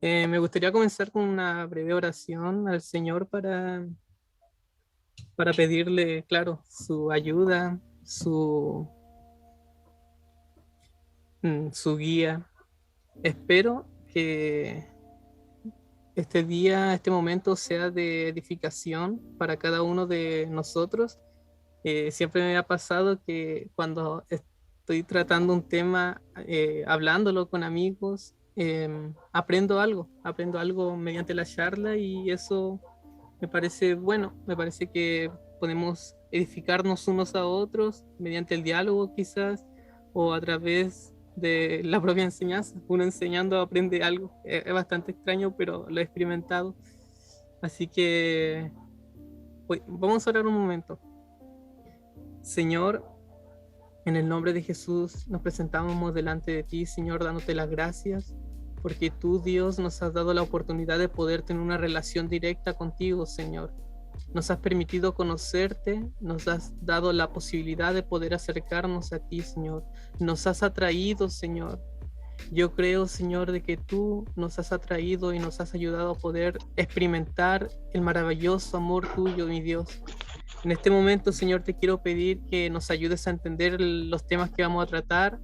Me gustaría comenzar con una breve oración al Señor para pedirle, claro, su ayuda, su guía. Espero que este día, este momento sea de edificación para cada uno de nosotros. Siempre me ha pasado que cuando estoy tratando un tema, hablándolo con amigos, aprendo algo mediante la charla y eso me parece bueno, me parece que podemos edificarnos unos a otros mediante el diálogo quizás o a través de la propia enseñanza. Uno enseñando aprende algo. Es bastante extraño, pero lo he experimentado. Así que vamos a orar un momento. Señor, en el nombre de Jesús nos presentamos delante de ti, Señor, dándote las gracias, porque tú, Dios, nos has dado la oportunidad de poder tener una relación directa contigo, Señor. Nos has permitido conocerte, nos has dado la posibilidad de poder acercarnos a ti, Señor. Nos has atraído, Señor. Yo creo, Señor, de que tú nos has atraído y nos has ayudado a poder experimentar el maravilloso amor tuyo, mi Dios. En este momento, Señor, te quiero pedir que nos ayudes a entender los temas que vamos a tratar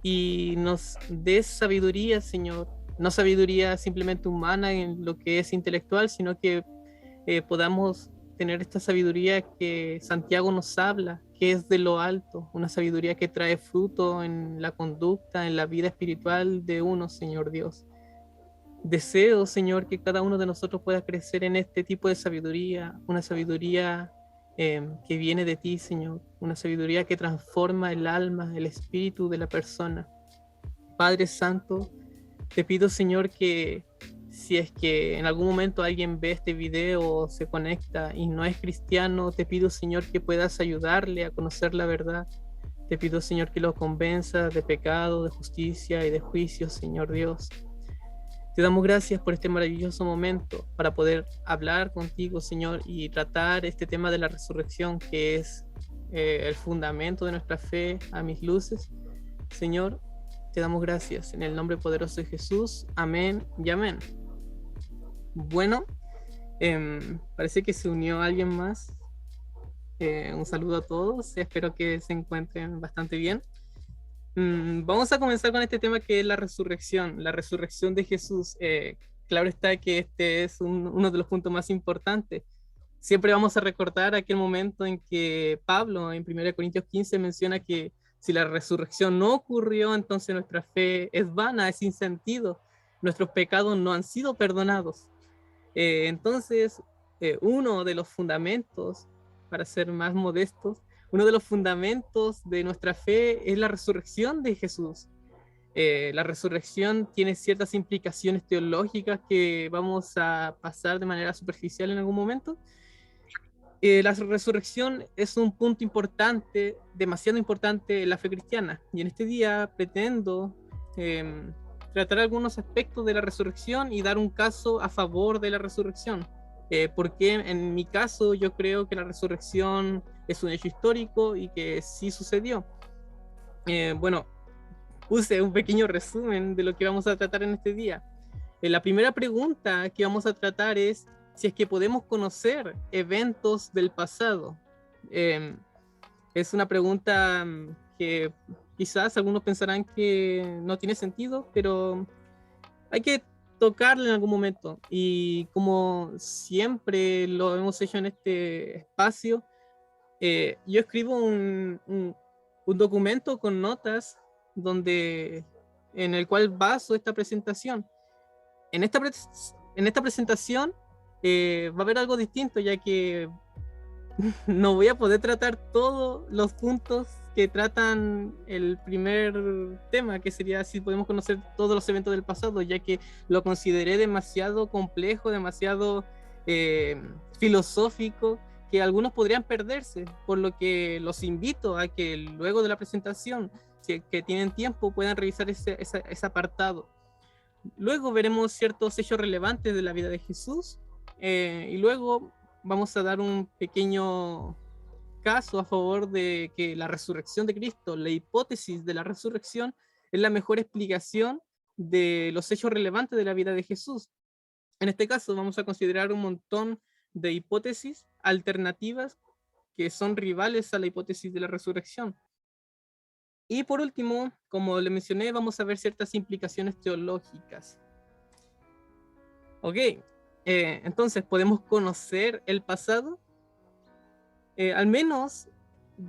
y nos des sabiduría, Señor. No sabiduría simplemente humana en lo que es intelectual, sino que podamos tener esta sabiduría que Santiago nos habla, que es de lo alto, una sabiduría que trae fruto en la conducta, en la vida espiritual de uno, Señor Dios. Deseo, Señor, que cada uno de nosotros pueda crecer en este tipo de sabiduría, una sabiduría que viene de ti, Señor, una sabiduría que transforma el alma, el espíritu de la persona. Padre Santo, te pido, Señor, que si es que en algún momento alguien ve este video o se conecta y no es cristiano, te pido, Señor, que puedas ayudarle a conocer la verdad. Te pido, Señor, que lo convenza de pecado, de justicia y de juicio, Señor Dios. Te damos gracias por este maravilloso momento para poder hablar contigo, Señor, y tratar este tema de la resurrección, que es el fundamento de nuestra fe a mis luces. Señor, te damos gracias en el nombre poderoso de Jesús. Amén y amén. Bueno, parece que se unió alguien más. Un saludo a todos. Espero que se encuentren bastante bien. Vamos a comenzar con este tema que es la resurrección de Jesús. Claro está que este es uno de los puntos más importantes. Siempre vamos a recordar aquel momento en que Pablo en 1 Corintios 15 menciona que si la resurrección no ocurrió, entonces nuestra fe es vana, es sin sentido. Nuestros pecados no han sido perdonados. Entonces, uno de los fundamentos, para ser más modestos, uno de los fundamentos de nuestra fe es la resurrección de Jesús. La resurrección tiene ciertas implicaciones teológicas que vamos a pasar de manera superficial en algún momento. La resurrección es un punto importante, demasiado importante en la fe cristiana. Y en este día pretendo eh, tratar algunos aspectos de la resurrección y dar un caso a favor de la resurrección. Porque en mi caso yo creo que la resurrección es un hecho histórico y que sí sucedió. Bueno, puse un pequeño resumen de lo que vamos a tratar en este día. La primera pregunta que vamos a tratar es si es que podemos conocer eventos del pasado. Eh, es una pregunta que quizás algunos pensarán que no tiene sentido, pero hay que tocarla en algún momento. Y como siempre lo hemos hecho en este espacio, yo escribo un documento con notas donde, en el cual baso esta presentación. En esta, en esta presentación va a haber algo distinto, ya que no voy a poder tratar todos los puntos que tratan el primer tema, que sería si podemos conocer todos los eventos del pasado, ya que lo consideré demasiado complejo, demasiado eh, filosófico, que algunos podrían perderse, por lo que los invito a que luego de la presentación, si es que tienen tiempo, puedan revisar ese apartado. Luego veremos ciertos hechos relevantes de la vida de Jesús y luego vamos a dar un pequeño caso a favor de que la resurrección de Cristo, la hipótesis de la resurrección, es la mejor explicación de los hechos relevantes de la vida de Jesús. En este caso vamos a considerar un montón de hipótesis alternativas que son rivales a la hipótesis de la resurrección. Y por último, como le mencioné, vamos a ver ciertas implicaciones teológicas. Ok, entonces, ¿podemos conocer el pasado? Al menos,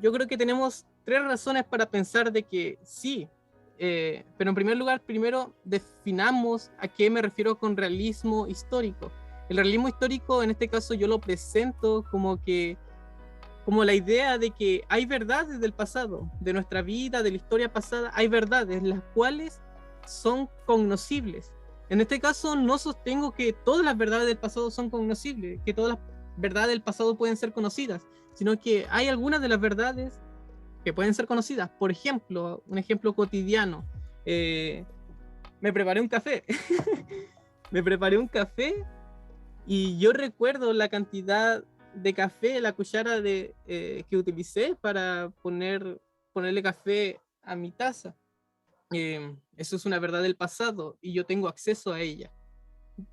yo creo que tenemos 3 razones para pensar de que sí. Pero en primer lugar, primero definamos a qué me refiero con realismo histórico. El realismo histórico, en este caso, yo lo presento como la idea de que hay verdades del pasado, de nuestra vida, de la historia pasada, hay verdades las cuales son cognoscibles. En este caso no sostengo que todas las verdades del pasado son cognoscibles, que todas las verdades del pasado pueden ser conocidas, sino que hay algunas de las verdades que pueden ser conocidas. Por ejemplo, un ejemplo cotidiano, me preparé un café. Me preparé un café y yo recuerdo la cantidad de café, la cuchara que utilicé para ponerle café a mi taza. Eso es una verdad del pasado y yo tengo acceso a ella.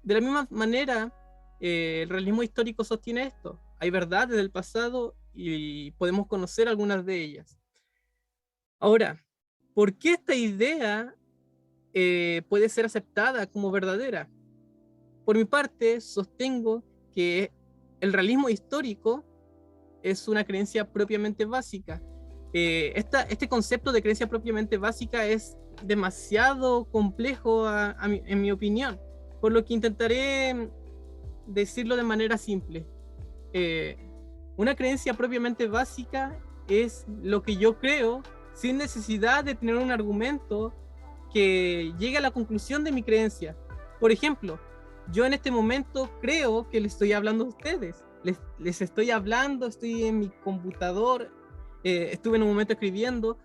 De la misma manera, el realismo histórico sostiene esto. Hay verdades del pasado y podemos conocer algunas de ellas. Ahora, ¿por qué esta idea puede ser aceptada como verdadera? Por mi parte, sostengo que el realismo histórico es una creencia propiamente básica. Este concepto de creencia propiamente básica es demasiado complejo en mi opinión, por lo que intentaré decirlo de manera simple. Una creencia propiamente básica es lo que yo creo sin necesidad de tener un argumento que llegue a la conclusión de mi creencia. Por ejemplo, yo en este momento creo que les estoy hablando a ustedes. Les estoy hablando, estoy en mi computador, estuve en un momento escribiendo.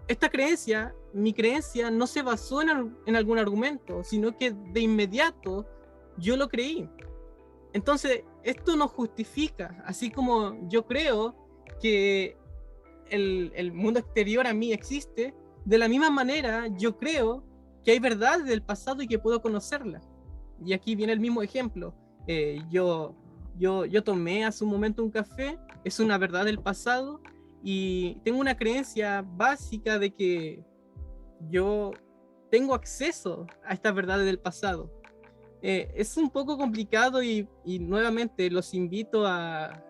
Esta creencia, mi creencia, no se basó en algún argumento, sino que de inmediato yo lo creí. Entonces, esto no justifica, así como yo creo que el mundo exterior a mí existe, de la misma manera yo creo que hay verdades del pasado y que puedo conocerlas. Y aquí viene el mismo ejemplo. Yo tomé hace un momento un café, es una verdad del pasado y tengo una creencia básica de que yo tengo acceso a estas verdades del pasado. Es un poco complicado y nuevamente los invito a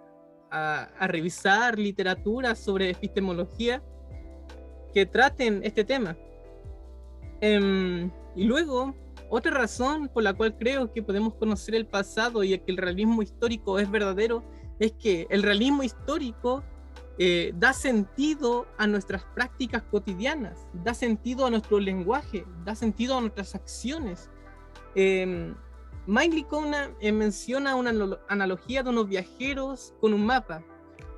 revisar literatura sobre epistemología que traten este tema. Y luego, otra razón por la cual creo que podemos conocer el pasado y que el realismo histórico es verdadero es que el realismo histórico da sentido a nuestras prácticas cotidianas, da sentido a nuestro lenguaje, da sentido a nuestras acciones. Mike Licona menciona una analogía de unos viajeros con un mapa.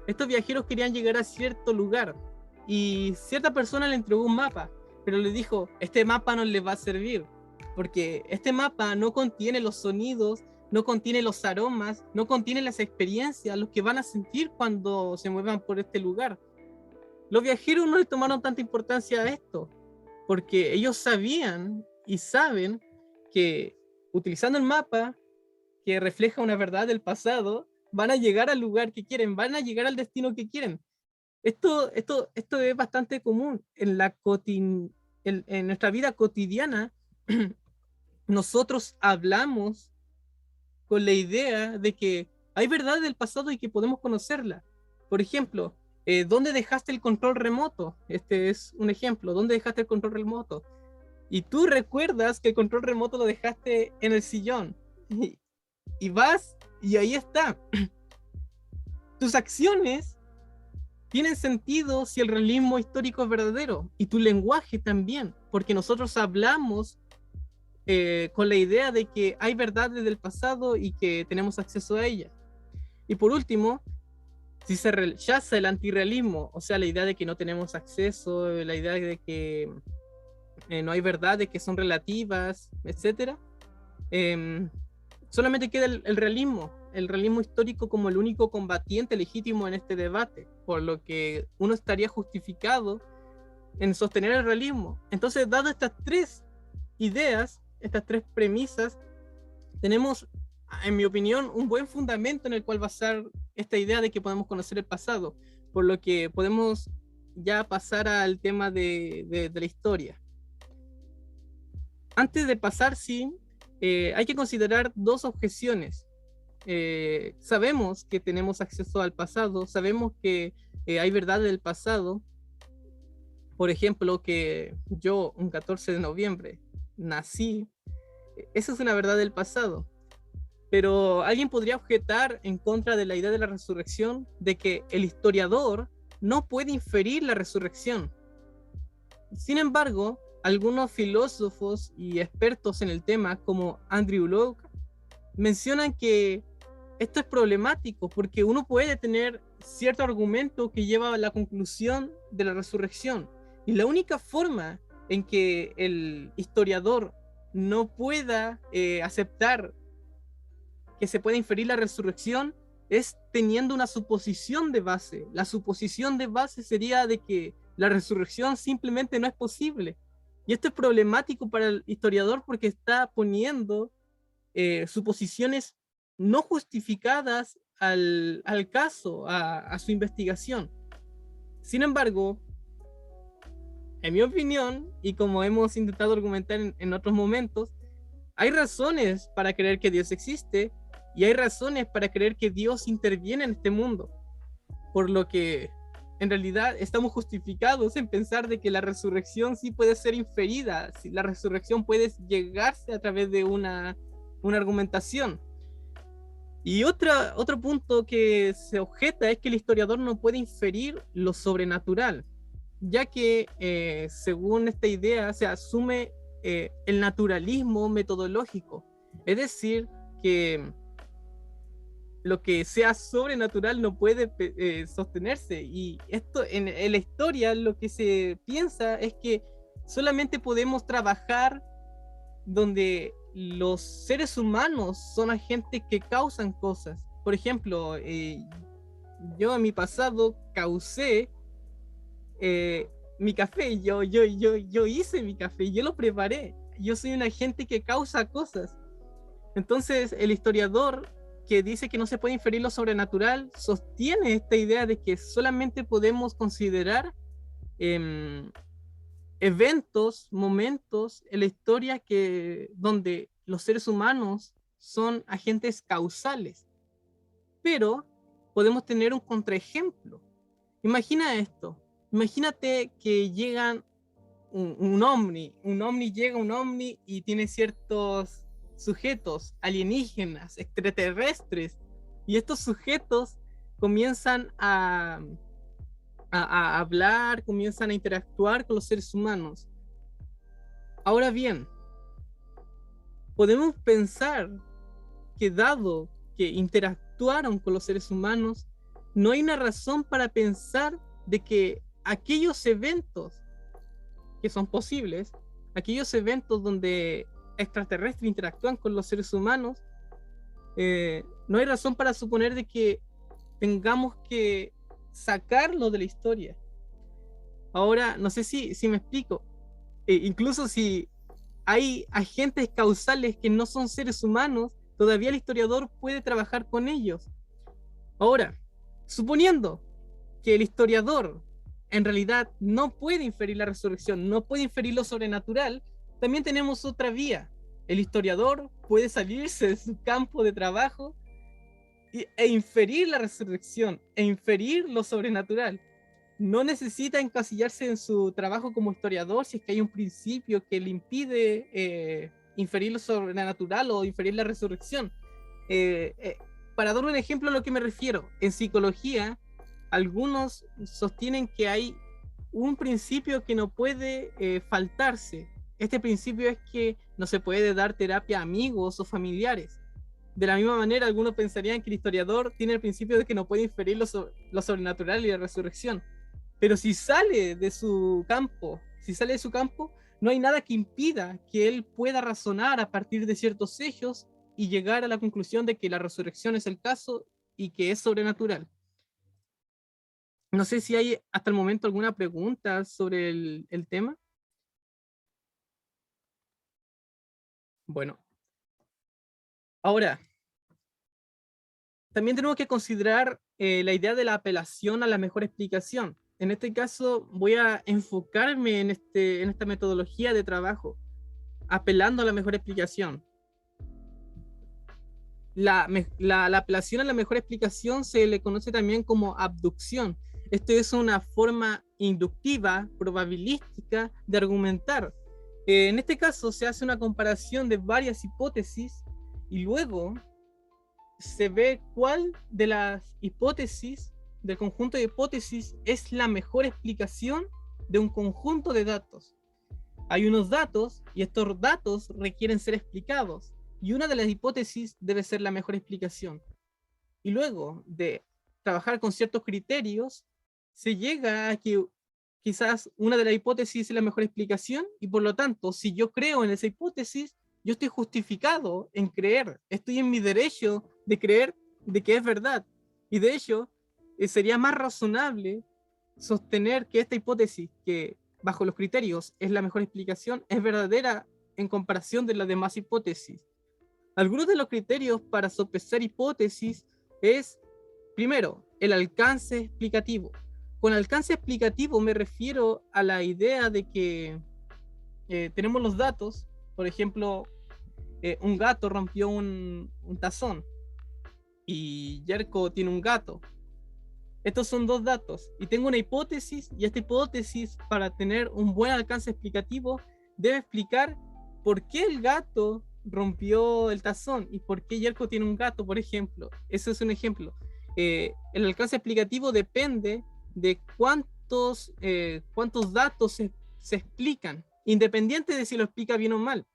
Estos viajeros querían llegar a cierto lugar y cierta persona le entregó un mapa, pero le dijo, este mapa no les va a servir, porque este mapa no contiene los sonidos, no contiene los aromas, no contiene las experiencias, los que van a sentir cuando se muevan por este lugar. Los viajeros no le tomaron tanta importancia a esto, porque ellos sabían y saben que utilizando el mapa, que refleja una verdad del pasado, van a llegar al lugar que quieren, van a llegar al destino que quieren. Esto es bastante común en nuestra vida cotidiana. Nosotros hablamos con la idea de que hay verdad del pasado y que podemos conocerla. Por ejemplo, ¿dónde dejaste el control remoto? Este es un ejemplo. ¿Dónde dejaste el control remoto? Y tú recuerdas que el control remoto lo dejaste en el sillón. Y vas y ahí está. Tus acciones tienen sentido si el realismo histórico es verdadero, y tu lenguaje también, porque nosotros hablamos con la idea de que hay verdades del pasado y que tenemos acceso a ellas. Y por último, si se rechaza el antirrealismo, o sea, la idea de que no tenemos acceso, la idea de que no hay verdades que son relativas, etc., solamente queda el realismo histórico como el único combatiente legítimo en este debate, por lo que uno estaría justificado en sostener el realismo. Entonces, dado estas 3 ideas, estas tres premisas, tenemos, en mi opinión, un buen fundamento en el cual basar esta idea de que podemos conocer el pasado, por lo que podemos ya pasar al tema de la historia. Antes de pasar, sí, hay que considerar dos objeciones. Sabemos que tenemos acceso al pasado, sabemos que hay verdad del pasado. Por ejemplo, que yo, un 14 de noviembre, nací. Esa es una verdad del pasado. Pero alguien podría objetar en contra de la idea de la resurrección de que el historiador no puede inferir la resurrección. Sin embargo, algunos filósofos y expertos en el tema, como Andrew Locke, mencionan que esto es problemático porque uno puede tener cierto argumento que lleva a la conclusión de la resurrección. Y la única forma en que el historiador no pueda aceptar que se puede inferir la resurrección es teniendo una suposición de base. La suposición de base sería de que la resurrección simplemente no es posible. Y esto es problemático para el historiador porque está poniendo suposiciones no justificadas al caso, a su investigación. Sin embargo, en mi opinión, y como hemos intentado argumentar en otros momentos, hay razones para creer que Dios existe y hay razones para creer que Dios interviene en este mundo. Por lo que en realidad estamos justificados en pensar de que la resurrección sí puede ser inferida, si la resurrección puede llegarse a través de una argumentación. Y otro punto que se objeta es que el historiador no puede inferir lo sobrenatural, ya que según esta idea se asume el naturalismo metodológico, es decir, que lo que sea sobrenatural no puede sostenerse. Y esto en la historia lo que se piensa es que solamente podemos trabajar donde los seres humanos son agentes que causan cosas. Por ejemplo, yo en mi pasado causé mi café, yo hice mi café, yo lo preparé. Yo soy un agente que causa cosas. Entonces, el historiador que dice que no se puede inferir lo sobrenatural sostiene esta idea de que solamente podemos considerar eh, eventos, momentos en la historia donde los seres humanos son agentes causales. Pero podemos tener un contraejemplo. Imagina esto. Imagínate que llegan un ovni llega un ovni y tiene ciertos sujetos alienígenas, extraterrestres, y estos sujetos comienzan a hablar, comienzan a interactuar con los seres humanos. Ahora bien, podemos pensar que dado que interactuaron con los seres humanos, no hay una razón para pensar de que aquellos eventos que son posibles, aquellos eventos donde extraterrestres interactúan con los seres humanos, no hay razón para suponer de que tengamos que sacarlo de la historia. Ahora, no sé si me explico. Incluso si hay agentes causales que no son seres humanos, todavía el historiador puede trabajar con ellos. Ahora, suponiendo que el historiador en realidad no puede inferir la resurrección, no puede inferir lo sobrenatural, también tenemos otra vía. El historiador puede salirse de su campo de trabajo e inferir la resurrección, e inferir lo sobrenatural. No necesita encasillarse en su trabajo como historiador si es que hay un principio que le impide inferir lo sobrenatural o inferir la resurrección. Eh, eh, para dar un ejemplo a lo que me refiero, en psicología, algunos sostienen que hay un principio que no puede faltarse. Este principio es que no se puede dar terapia a amigos o familiares. De la misma manera, algunos pensarían que el historiador tiene el principio de que no puede inferir lo sobrenatural y la resurrección. Pero si sale de su campo, si sale de su campo, no hay nada que impida que él pueda razonar a partir de ciertos hechos y llegar a la conclusión de que la resurrección es el caso y que es sobrenatural. No sé si hay hasta el momento alguna pregunta sobre el tema. Bueno, ahora, también tenemos que considerar la idea de la apelación a la mejor explicación. En este caso, voy a enfocarme en esta metodología de trabajo, apelando a la mejor explicación. La apelación a la mejor explicación se le conoce también como abducción. Esto es una forma inductiva, probabilística de argumentar. En este caso se hace una comparación de varias hipótesis y luego se ve cuál de las hipótesis, del conjunto de hipótesis, es la mejor explicación de un conjunto de datos. Hay unos datos y estos datos requieren ser explicados y una de las hipótesis debe ser la mejor explicación. Y luego de trabajar con ciertos criterios, se llega a que quizás una de las hipótesis es la mejor explicación y por lo tanto, si yo creo en esa hipótesis, yo estoy justificado en creer, estoy en mi derecho de creer de que es verdad. Y de hecho, sería más razonable sostener que esta hipótesis, que bajo los criterios es la mejor explicación, es verdadera en comparación de las demás hipótesis. Algunos de los criterios para sopesar hipótesis es, primero, el alcance explicativo. Con alcance explicativo me refiero a la idea de que tenemos los datos, por ejemplo, un gato rompió un tazón y Yerko tiene un gato. Estos son dos datos y tengo una hipótesis y esta hipótesis, para tener un buen alcance explicativo, debe explicar por qué el gato rompió el tazón y por qué Yerko tiene un gato, por ejemplo. Eso es un ejemplo. El alcance explicativo depende de cuántos datos se explican, independiente de si lo explica bien o mal.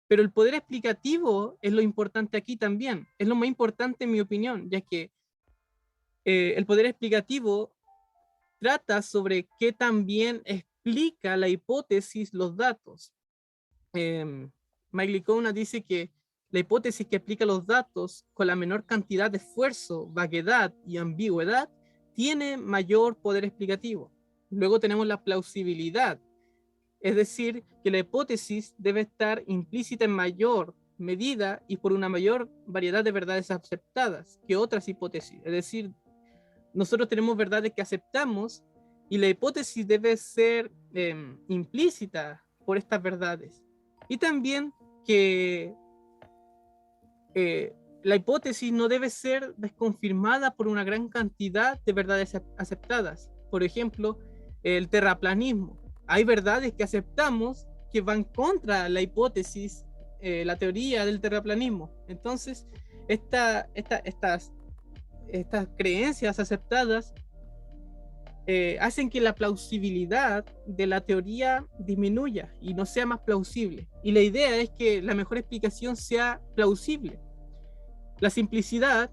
Pero el poder explicativo es lo importante aquí también. Es lo más importante en mi opinión, ya que el poder explicativo trata sobre qué tan bien explica la hipótesis los datos. Mike Licona dice que la hipótesis que explica los datos con la menor cantidad de esfuerzo, vaguedad y ambigüedad tiene mayor poder explicativo. Luego tenemos la plausibilidad, es decir, que la hipótesis debe estar implícita en mayor medida y por una mayor variedad de verdades aceptadas que otras hipótesis. Es decir, nosotros tenemos verdades que aceptamos y la hipótesis debe ser implícita por estas verdades. Y también que la hipótesis no debe ser desconfirmada por una gran cantidad de verdades aceptadas. Por ejemplo, el terraplanismo. Hay verdades que aceptamos que van contra la hipótesis, la teoría del terraplanismo. Entonces, estas creencias aceptadas hacen que la plausibilidad de la teoría disminuya y no sea más plausible. Y la idea es que la mejor explicación sea plausible. La simplicidad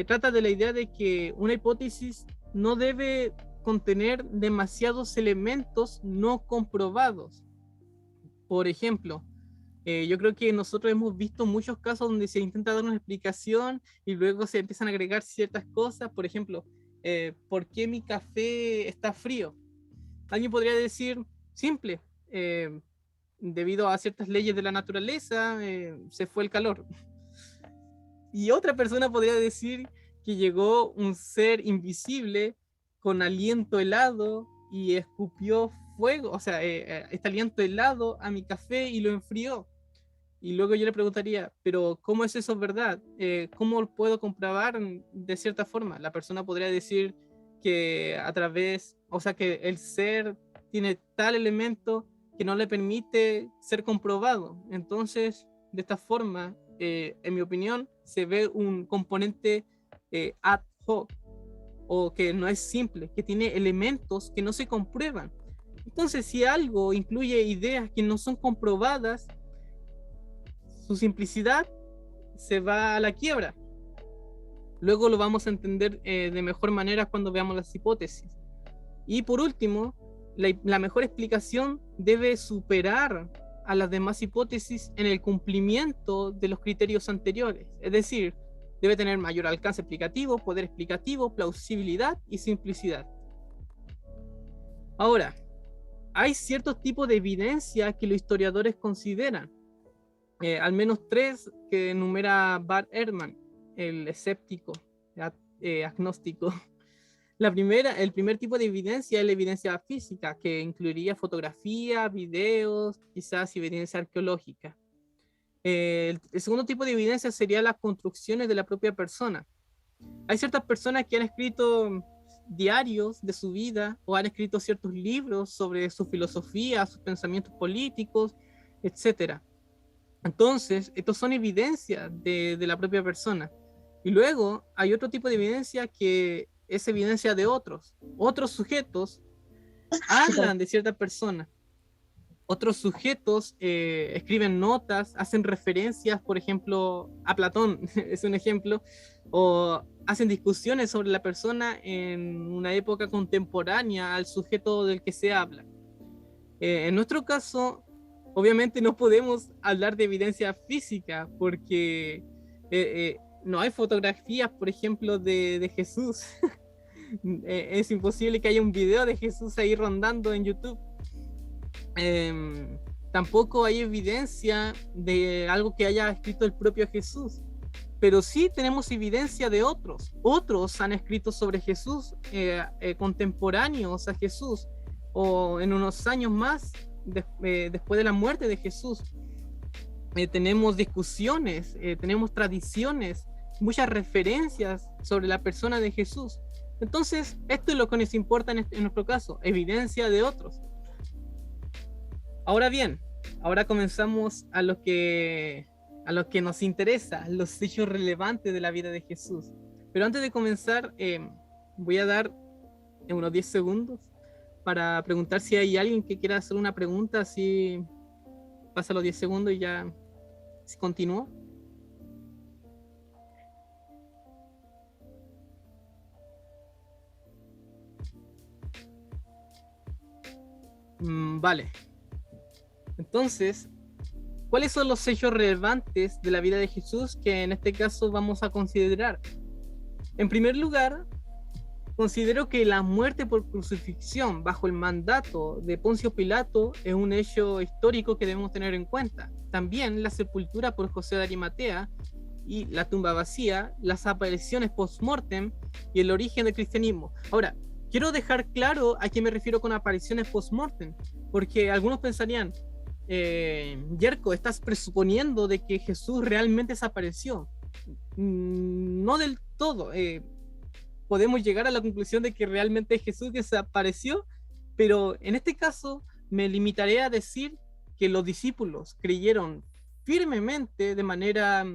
trata de la idea de que una hipótesis no debe contener demasiados elementos no comprobados. Por ejemplo, yo creo que nosotros hemos visto muchos casos donde se intenta dar una explicación y luego se empiezan a agregar ciertas cosas. Por ejemplo, ¿por qué mi café está frío? Alguien podría decir, simple, debido a ciertas leyes de la naturaleza, se fue el calor. Y otra persona podría decir que llegó un ser invisible con aliento helado y escupió fuego, o sea, este aliento helado a mi café y lo enfrió. Y luego yo le preguntaría, pero ¿cómo es eso verdad? ¿Cómo lo puedo comprobar de cierta forma? La persona podría decir que a través, o sea, que el ser tiene tal elemento que no le permite ser comprobado. Entonces, de esta forma, en mi opinión, se ve un componente ad hoc, o que no es simple, que tiene elementos que no se comprueban. Entonces, si algo incluye ideas que no son comprobadas, su simplicidad se va a la quiebra. Luego lo vamos a entender de mejor manera cuando veamos las hipótesis. Y por último, la mejor explicación debe superar a las demás hipótesis en el cumplimiento de los criterios anteriores. Es decir, debe tener mayor alcance explicativo, poder explicativo, plausibilidad y simplicidad. Ahora, hay ciertos tipos de evidencia que los historiadores consideran. al menos tres que enumera Bart Ehrman, el escéptico, agnóstico. El primer tipo de evidencia es la evidencia física, que incluiría fotografía, videos, quizás evidencia arqueológica. El segundo tipo de evidencia sería las construcciones de la propia persona. Hay ciertas personas que han escrito diarios de su vida o han escrito ciertos libros sobre su filosofía, sus pensamientos políticos, etc. Entonces, estos son evidencias de la propia persona. Y luego hay otro tipo de evidencia que es evidencia de otros. Otros sujetos hablan de ciertas personas. Otros sujetos escriben notas, hacen referencias, por ejemplo, a Platón, es un ejemplo, o hacen discusiones sobre la persona en una época contemporánea al sujeto del que se habla. En nuestro caso, obviamente no podemos hablar de evidencia física porque no hay fotografías, por ejemplo, de Jesús. Es imposible que haya un video de Jesús ahí rondando en YouTube. Tampoco hay evidencia de algo que haya escrito el propio Jesús, pero sí tenemos evidencia de otros. Otros han escrito sobre Jesús, contemporáneos a Jesús, o en unos años más después de la muerte de Jesús. Tenemos discusiones, tenemos tradiciones, muchas referencias sobre la persona de Jesús. Entonces, esto es lo que nos importa en nuestro caso, evidencia de otros. Ahora bien, ahora comenzamos a lo que nos interesa, los hechos relevantes de la vida de Jesús. Pero antes de comenzar, voy a dar unos 10 segundos para preguntar si hay alguien que quiera hacer una pregunta, así pasa los 10 segundos y ya se continúa. Vale. Entonces, ¿cuáles son los hechos relevantes de la vida de Jesús que en este caso vamos a considerar? En primer lugar, considero que la muerte por crucifixión bajo el mandato de Poncio Pilato es un hecho histórico que debemos tener en cuenta. También la sepultura por José de Arimatea y la tumba vacía, las apariciones post-mortem y el origen del cristianismo. Ahora, quiero dejar claro a qué me refiero con apariciones post-mortem, porque algunos pensarían, Yerko, estás presuponiendo de que Jesús realmente desapareció. No del todo. Podemos llegar a la conclusión de que realmente Jesús desapareció, pero en este caso me limitaré a decir que los discípulos creyeron firmemente, de manera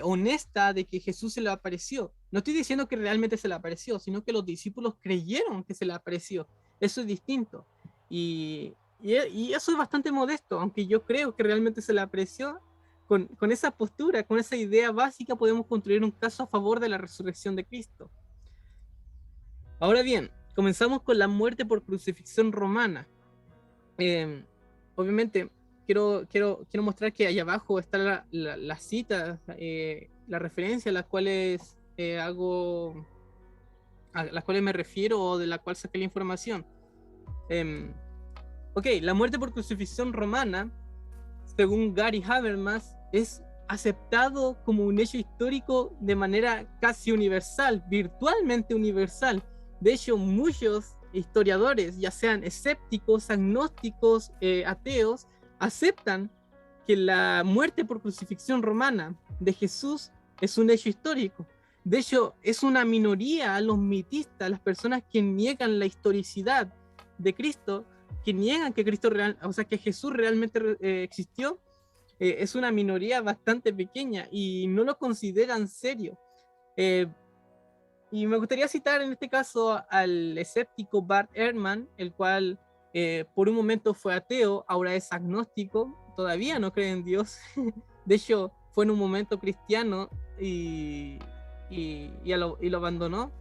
honesta, de que Jesús se le apareció. No estoy diciendo que realmente se le apareció, sino que los discípulos creyeron que se le apareció. Eso es distinto. Y eso es bastante modesto, aunque yo creo que realmente se le apreció. Con esa postura, con esa idea básica, podemos construir un caso a favor de la resurrección de Cristo. Ahora bien, comenzamos con la muerte por crucifixión romana. Obviamente, quiero mostrar que allá abajo está la cita, la referencia a las cuales a las cuales me refiero o de la cual saqué la información. Ok, la muerte por crucifixión romana, según Gary Habermas, es aceptado como un hecho histórico de manera casi universal, virtualmente universal. De hecho, muchos historiadores, ya sean escépticos, agnósticos, ateos, aceptan que la muerte por crucifixión romana de Jesús es un hecho histórico. De hecho, es una minoría a los mitistas, las personas que niegan la historicidad de Cristo, que niegan que que Jesús realmente existió. Es una minoría bastante pequeña y no lo consideran serio. Y me gustaría citar en este caso al escéptico Bart Ehrman, el cual por un momento fue ateo, ahora es agnóstico, todavía no cree en Dios. De hecho, fue en un momento cristiano y lo abandonó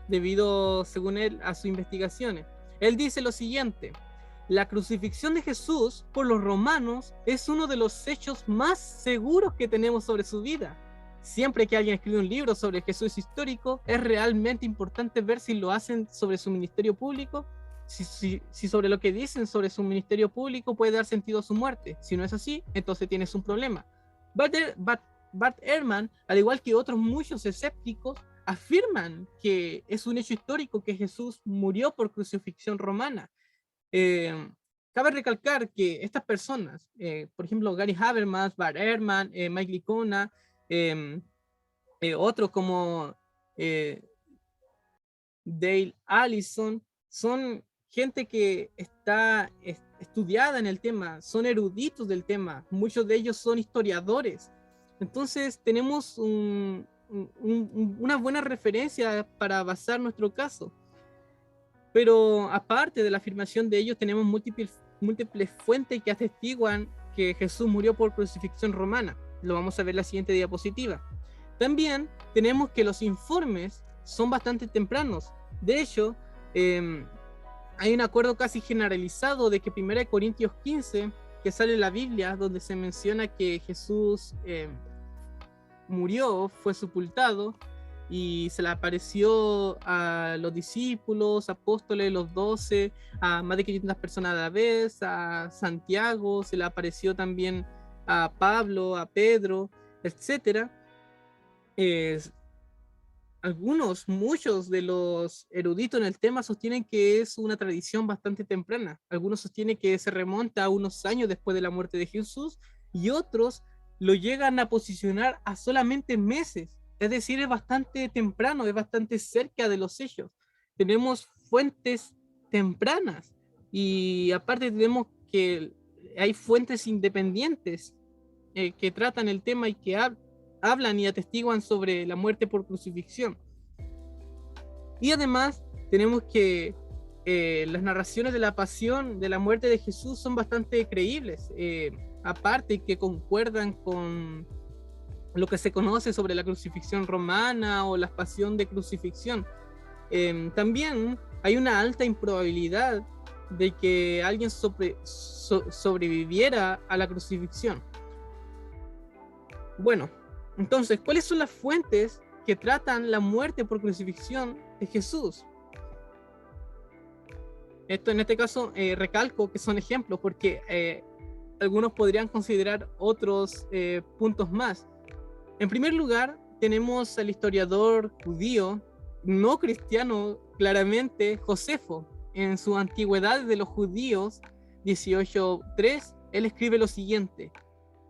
debido, según él, a sus investigaciones. Él dice lo siguiente: la crucifixión de Jesús por los romanos es uno de los hechos más seguros que tenemos sobre su vida. Siempre que alguien escribe un libro sobre Jesús histórico, es realmente importante ver si lo hacen sobre su ministerio público si sobre lo que dicen sobre su ministerio público puede dar sentido a su muerte. Si no es así, entonces tienes un problema. Bart Ehrman, al igual que otros muchos escépticos, afirman que es un hecho histórico que Jesús murió por crucifixión romana. Eh, Cabe recalcar que estas personas, por ejemplo, Gary Habermas, Bart Ehrman, Mike Licona, eh, otros como eh, Dale Allison, son gente que está estudiada en el tema, son eruditos del tema, muchos de ellos son historiadores. Entonces tenemos una buena referencia para basar nuestro caso. Pero aparte de la afirmación de ellos, tenemos múltiples fuentes que atestiguan que Jesús murió por crucifixión romana. Lo vamos a ver en la siguiente diapositiva. También tenemos que los informes son bastante tempranos. De hecho, hay un acuerdo casi generalizado de que 1 Corintios 15, que sale en la Biblia, donde se menciona que Jesús murió, fue sepultado, y se le apareció a los discípulos, apóstoles, los 12, a más de 500 personas a la vez, a Santiago, se le apareció también a Pablo, a Pedro, etc. Muchos de los eruditos en el tema sostienen que es una tradición bastante temprana. Algunos sostienen que se remonta a unos años después de la muerte de Jesús, y otros lo llegan a posicionar a solamente meses. Es decir, es bastante temprano, es bastante cerca de los hechos. Tenemos fuentes tempranas, y aparte tenemos que hay fuentes independientes que tratan el tema y que hablan y atestiguan sobre la muerte por crucifixión. Y además tenemos que las narraciones de la pasión, de la muerte de Jesús, son bastante creíbles, aparte que concuerdan con lo que se conoce sobre la crucifixión romana o la pasión de crucifixión. También hay una alta improbabilidad de que alguien sobreviviera a la crucifixión. Bueno, entonces, ¿cuáles son las fuentes que tratan la muerte por crucifixión de Jesús? Esto en este caso recalco que son ejemplos, porque algunos podrían considerar otros puntos más. En primer lugar, tenemos al historiador judío, no cristiano claramente, Josefo. En su Antigüedad de los Judíos 18.3, él escribe lo siguiente.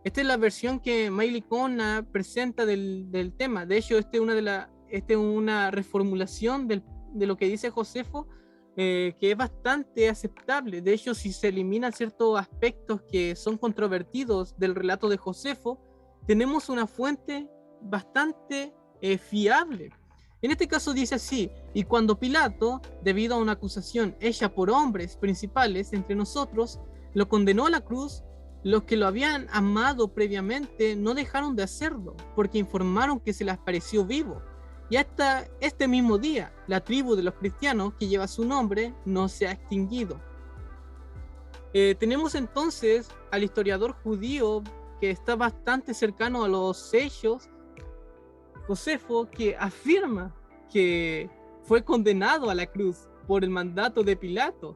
Esta es la versión que Mike Licona presenta del tema. De hecho, esta es una reformulación de lo que dice Josefo, que es bastante aceptable. De hecho, si se eliminan ciertos aspectos que son controvertidos del relato de Josefo, tenemos una fuente bastante fiable. En este caso dice así: y cuando Pilato, debido a una acusación hecha por hombres principales entre nosotros, lo condenó a la cruz, los que lo habían amado previamente no dejaron de hacerlo, porque informaron que se les apareció vivo. Y hasta este mismo día, la tribu de los cristianos que lleva su nombre no se ha extinguido. Tenemos entonces al historiador judío que está bastante cercano a los hechos, Josefo, que afirma que fue condenado a la cruz por el mandato de Pilato.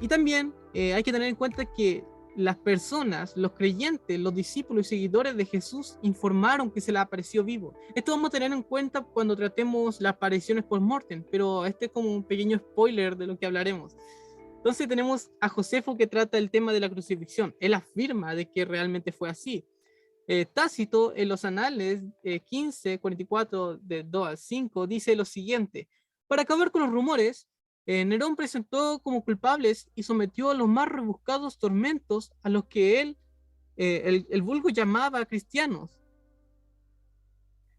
Y también hay que tener en cuenta que las personas, los creyentes, los discípulos y seguidores de Jesús informaron que se le apareció vivo. Esto vamos a tener en cuenta cuando tratemos las apariciones post-mortem, pero este es como un pequeño spoiler de lo que hablaremos. Entonces tenemos a Josefo que trata el tema de la crucifixión. Él afirma de que realmente fue así. Tácito, en los Anales 15:44, de 2 al 5, dice lo siguiente: para acabar con los rumores, Nerón presentó como culpables y sometió a los más rebuscados tormentos a los que él, el vulgo, llamaba cristianos,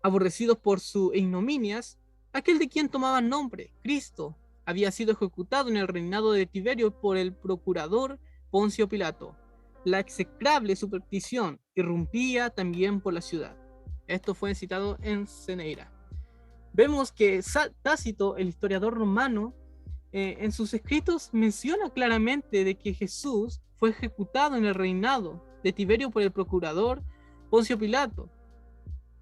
aborrecidos por sus ignominias. Aquel de quien tomaban nombre, Cristo, había sido ejecutado en el reinado de Tiberio por el procurador Poncio Pilato. La execrable superstición irrumpía también por la ciudad. Esto fue citado en Ceneira. Vemos que Tácito, el historiador romano, en sus escritos menciona claramente de que Jesús fue ejecutado en el reinado de Tiberio por el procurador Poncio Pilato.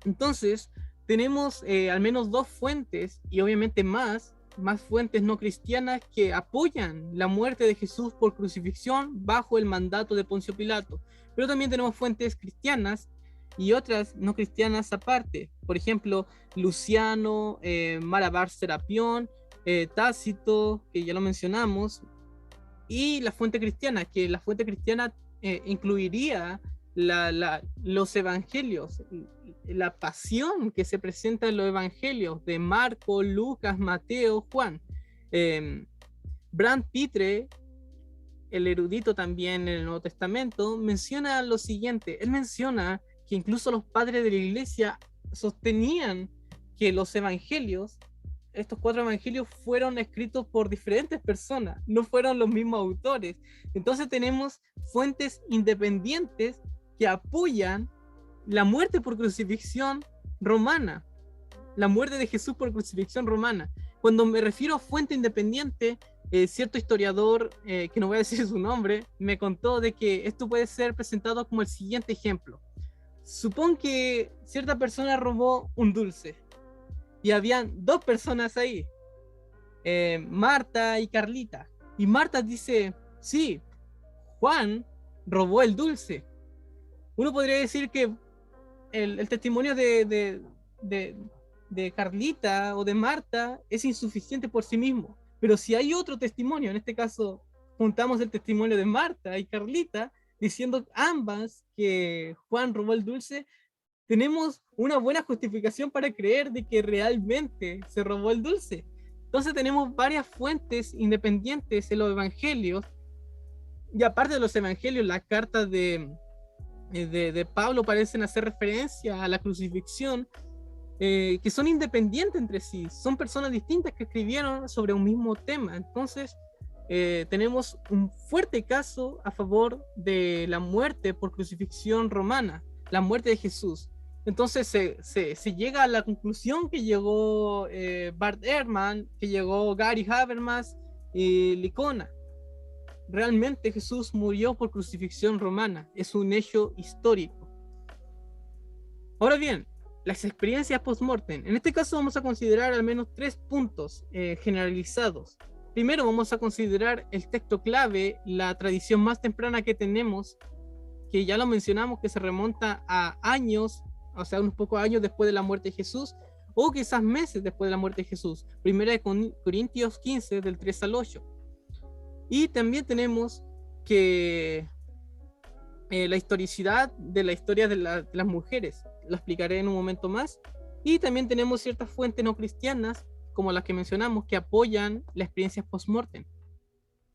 Entonces tenemos al menos dos fuentes, y obviamente más, más fuentes no cristianas que apoyan la muerte de Jesús por crucifixión bajo el mandato de Poncio Pilato. Pero también tenemos fuentes cristianas y otras no cristianas aparte. Por ejemplo, Luciano, Marabar Serapión, Tácito, que ya lo mencionamos, y la fuente cristiana, que la fuente cristiana incluiría los evangelios, la pasión que se presenta en los evangelios de Marco, Lucas, Mateo, Juan. Brand Pitre, el erudito también en el Nuevo Testamento, menciona lo siguiente. Él menciona que incluso los padres de la iglesia sostenían que los evangelios, estos 4 evangelios, fueron escritos por diferentes personas, no fueron los mismos autores. Entonces tenemos fuentes independientes que apoyan la muerte por crucifixión romana, la muerte de Jesús por crucifixión romana. Cuando me refiero a fuente independiente, cierto historiador, que no voy a decir su nombre, me contó de que esto puede ser presentado como el siguiente ejemplo. Supón que cierta persona robó un dulce y habían 2 personas ahí, Marta y Carlita. Y Marta dice, sí, Juan robó el dulce. Uno podría decir que el testimonio de Carlita o de Marta es insuficiente por sí mismo. Pero si hay otro testimonio, en este caso juntamos el testimonio de Marta y Carlita, diciendo ambas que Juan robó el dulce, tenemos una buena justificación para creer de que realmente se robó el dulce. Entonces tenemos varias fuentes independientes en los evangelios, y aparte de los evangelios, las cartas de Pablo parecen hacer referencia a la crucifixión, que son independientes entre sí, son personas distintas que escribieron sobre un mismo tema. Entonces tenemos un fuerte caso a favor de la muerte por crucifixión romana, la muerte de Jesús. Entonces se llega a la conclusión que llegó Bart Ehrman, que llegó Gary Habermas y Licona. Realmente Jesús murió por crucifixión romana, es un hecho histórico. Ahora bien, las experiencias post-mortem. En este caso vamos a considerar al menos 3 puntos generalizados. Primero vamos a considerar el texto clave, la tradición más temprana que tenemos, que ya lo mencionamos, que se remonta a años, o sea, unos pocos años después de la muerte de Jesús, o quizás meses después de la muerte de Jesús. Primera de Corintios 15, del 3 al 8. Y también tenemos que la historicidad de la historia de las mujeres, lo explicaré en un momento más. Y también tenemos ciertas fuentes no cristianas, como las que mencionamos, que apoyan las experiencias post-mortem.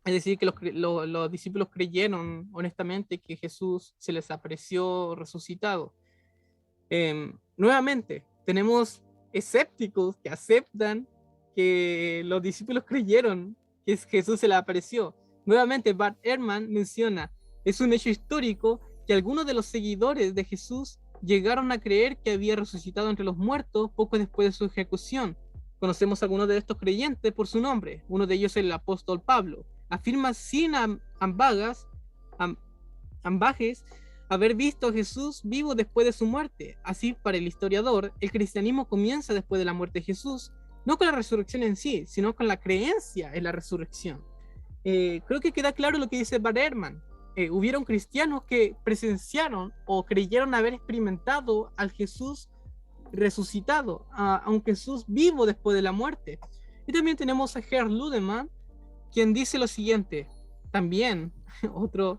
Es decir, que los discípulos creyeron honestamente que Jesús se les apareció resucitado. Nuevamente, tenemos escépticos que aceptan que los discípulos creyeron que Jesús se les apareció. Nuevamente, Bart Ehrman menciona, es un hecho histórico que algunos de los seguidores de Jesús llegaron a creer que había resucitado entre los muertos poco después de su ejecución. Conocemos a algunos de estos creyentes por su nombre. Uno de ellos es el apóstol Pablo. Afirma sin ambajes haber visto a Jesús vivo después de su muerte. Así, para el historiador, el cristianismo comienza después de la muerte de Jesús, no con la resurrección en sí, sino con la creencia en la resurrección. Creo que queda claro lo que dice Bart Ehrman. Hubieron cristianos que presenciaron o creyeron haber experimentado al Jesús resucitado, a un Jesús vivo después de la muerte. Y también tenemos a Herr Ludemann, quien dice lo siguiente, también otro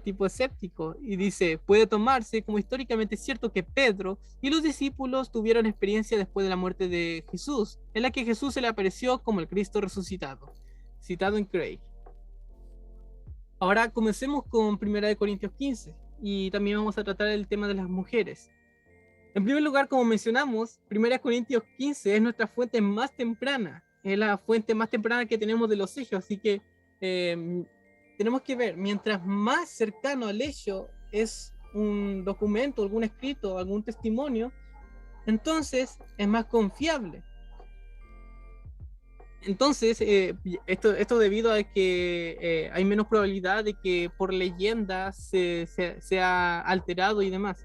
tipo de escéptico, y dice, puede tomarse como históricamente cierto que Pedro y los discípulos tuvieron experiencia después de la muerte de Jesús, en la que Jesús se le apareció como el Cristo resucitado, citado en Craig. Ahora comencemos con 1 Corintios 15, y también vamos a tratar el tema de las mujeres. En primer lugar, como mencionamos, 1 Corintios 15 es nuestra fuente más temprana, es la fuente más temprana que tenemos de los hechos, así que tenemos que ver, mientras más cercano al hecho es un documento, algún escrito, algún testimonio, entonces es más confiable. Entonces, esto debido a que hay menos probabilidad de que por leyenda sea alterado y demás.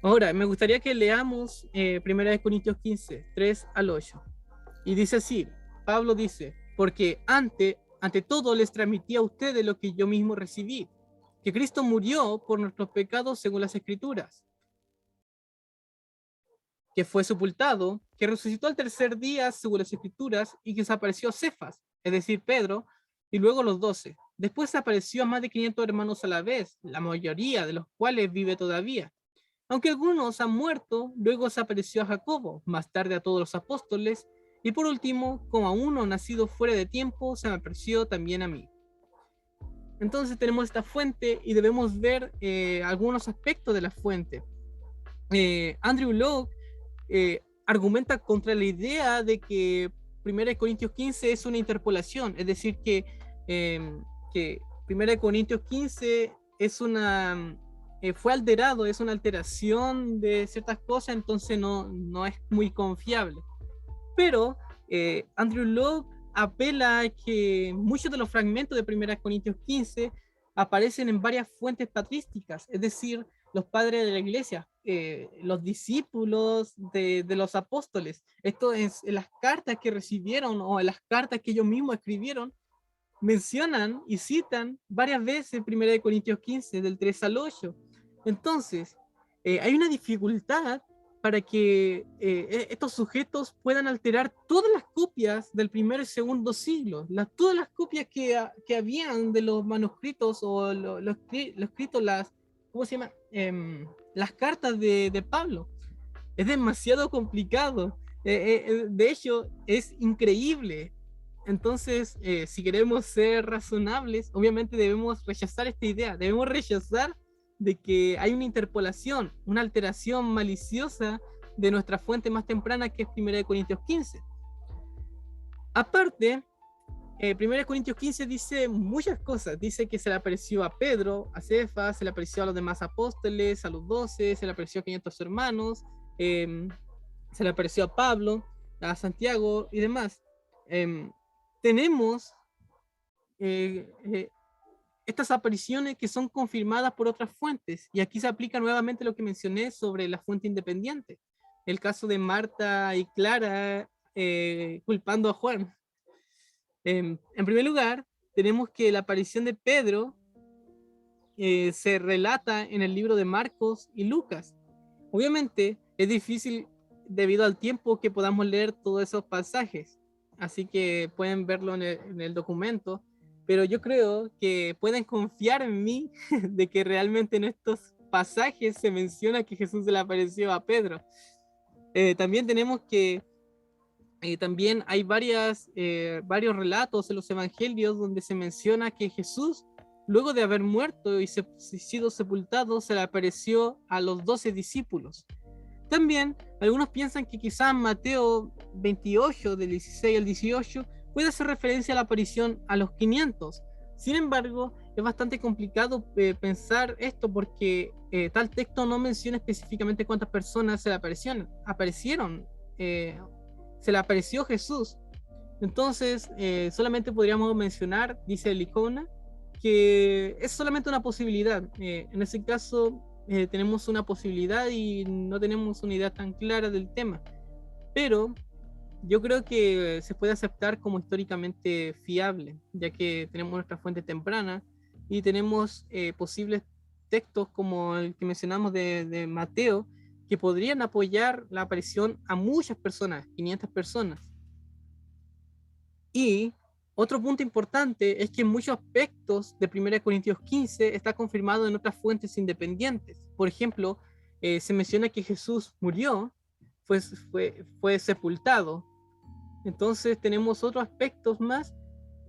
Ahora, me gustaría que leamos 1 Corintios 15, 3 al 8. Y dice así, Pablo dice, porque ante todo les transmití a ustedes lo que yo mismo recibí, que Cristo murió por nuestros pecados según las Escrituras, que fue sepultado, que resucitó al tercer día según las Escrituras y que se apareció a Cefas, es decir, Pedro, y luego los 12. Después se apareció a más de 500 hermanos a la vez, la mayoría de los cuales vive todavía. Aunque algunos han muerto, luego se apareció a Jacobo, más tarde a todos los apóstoles, y por último, como a uno nacido fuera de tiempo, se me apareció también a mí. Entonces tenemos esta fuente y debemos ver algunos aspectos de la fuente. Andrew Locke argumenta contra la idea de que 1 Corintios 15 es una interpolación, es decir, que 1 Corintios 15 es fue alterado, es una alteración de ciertas cosas, entonces no es muy confiable. Pero Andrew Locke apela a que muchos de los fragmentos de 1 Corintios 15 aparecen en varias fuentes patrísticas, es decir, los padres de la iglesia, los discípulos de los apóstoles. Esto es en las cartas que recibieron o en las cartas que ellos mismos escribieron, mencionan y citan varias veces 1 Corintios 15, del 3 al 8. Entonces, hay una dificultad para que estos sujetos puedan alterar todas las copias del primer y segundo siglo, todas las copias que habían de los manuscritos o lo escrito, ¿cómo se llama? Las cartas de Pablo. Es demasiado complicado. De hecho, es increíble. Entonces, si queremos ser razonables, obviamente debemos rechazar esta idea. Debemos rechazar de que hay una interpolación, una alteración maliciosa de nuestra fuente más temprana, que es 1 Corintios 15. Aparte, 1 Corintios 15 dice muchas cosas. Dice que se le apareció a Pedro, a Cefas, se le apareció a los demás apóstoles, a los 12, se le apareció a 500 hermanos, se le apareció a Pablo, a Santiago y demás. Tenemos estas apariciones que son confirmadas por otras fuentes, y aquí se aplica nuevamente lo que mencioné sobre la fuente independiente, el caso de Marta y Clara culpando a Juan. En primer lugar, tenemos que la aparición de Pedro se relata en el libro de Marcos y Lucas. Obviamente es difícil debido al tiempo que podamos leer todos esos pasajes, así que pueden verlo en el documento, pero yo creo que pueden confiar en mí de que realmente en estos pasajes se menciona que Jesús se le apareció a Pedro. También tenemos que también hay varios relatos en los evangelios donde se menciona que Jesús, luego de haber muerto y sido sepultado, se le apareció a los 12 discípulos. También algunos piensan que quizás Mateo 28, del 16 al 18, puede hacer referencia a la aparición a los 500. Sin embargo, es bastante complicado pensar esto porque tal texto no menciona específicamente cuántas personas se le aparecieron. Se le apareció Jesús. Entonces, solamente podríamos mencionar, dice Licona, que es solamente una posibilidad. En ese caso, tenemos una posibilidad y no tenemos una idea tan clara del tema. Pero yo creo que se puede aceptar como históricamente fiable, ya que tenemos nuestra fuente temprana y tenemos posibles textos como el que mencionamos de Mateo, que podrían apoyar la aparición a muchas personas, 500 personas. Y otro punto importante es que en muchos aspectos de 1 Corintios 15 está confirmado en otras fuentes independientes. Por ejemplo, se menciona que Jesús murió, fue sepultado. Entonces tenemos otros aspectos más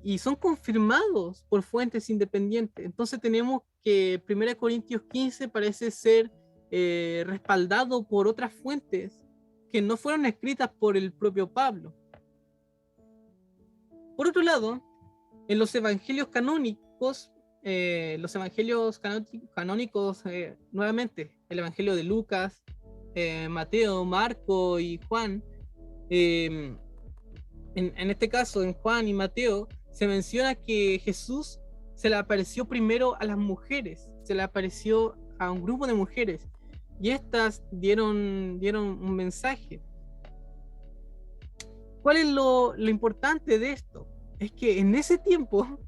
y son confirmados por fuentes independientes. Entonces tenemos que 1 Corintios 15 parece ser respaldado por otras fuentes que no fueron escritas por el propio Pablo. Por otro lado, en los evangelios canónicos, nuevamente, el evangelio de Lucas, Mateo, Marco y Juan, en este caso, en Juan y Mateo, se menciona que Jesús se le apareció primero a las mujeres, se le apareció a un grupo de mujeres, y estas dieron un mensaje. ¿Cuál es lo importante de esto? Es que en ese tiempo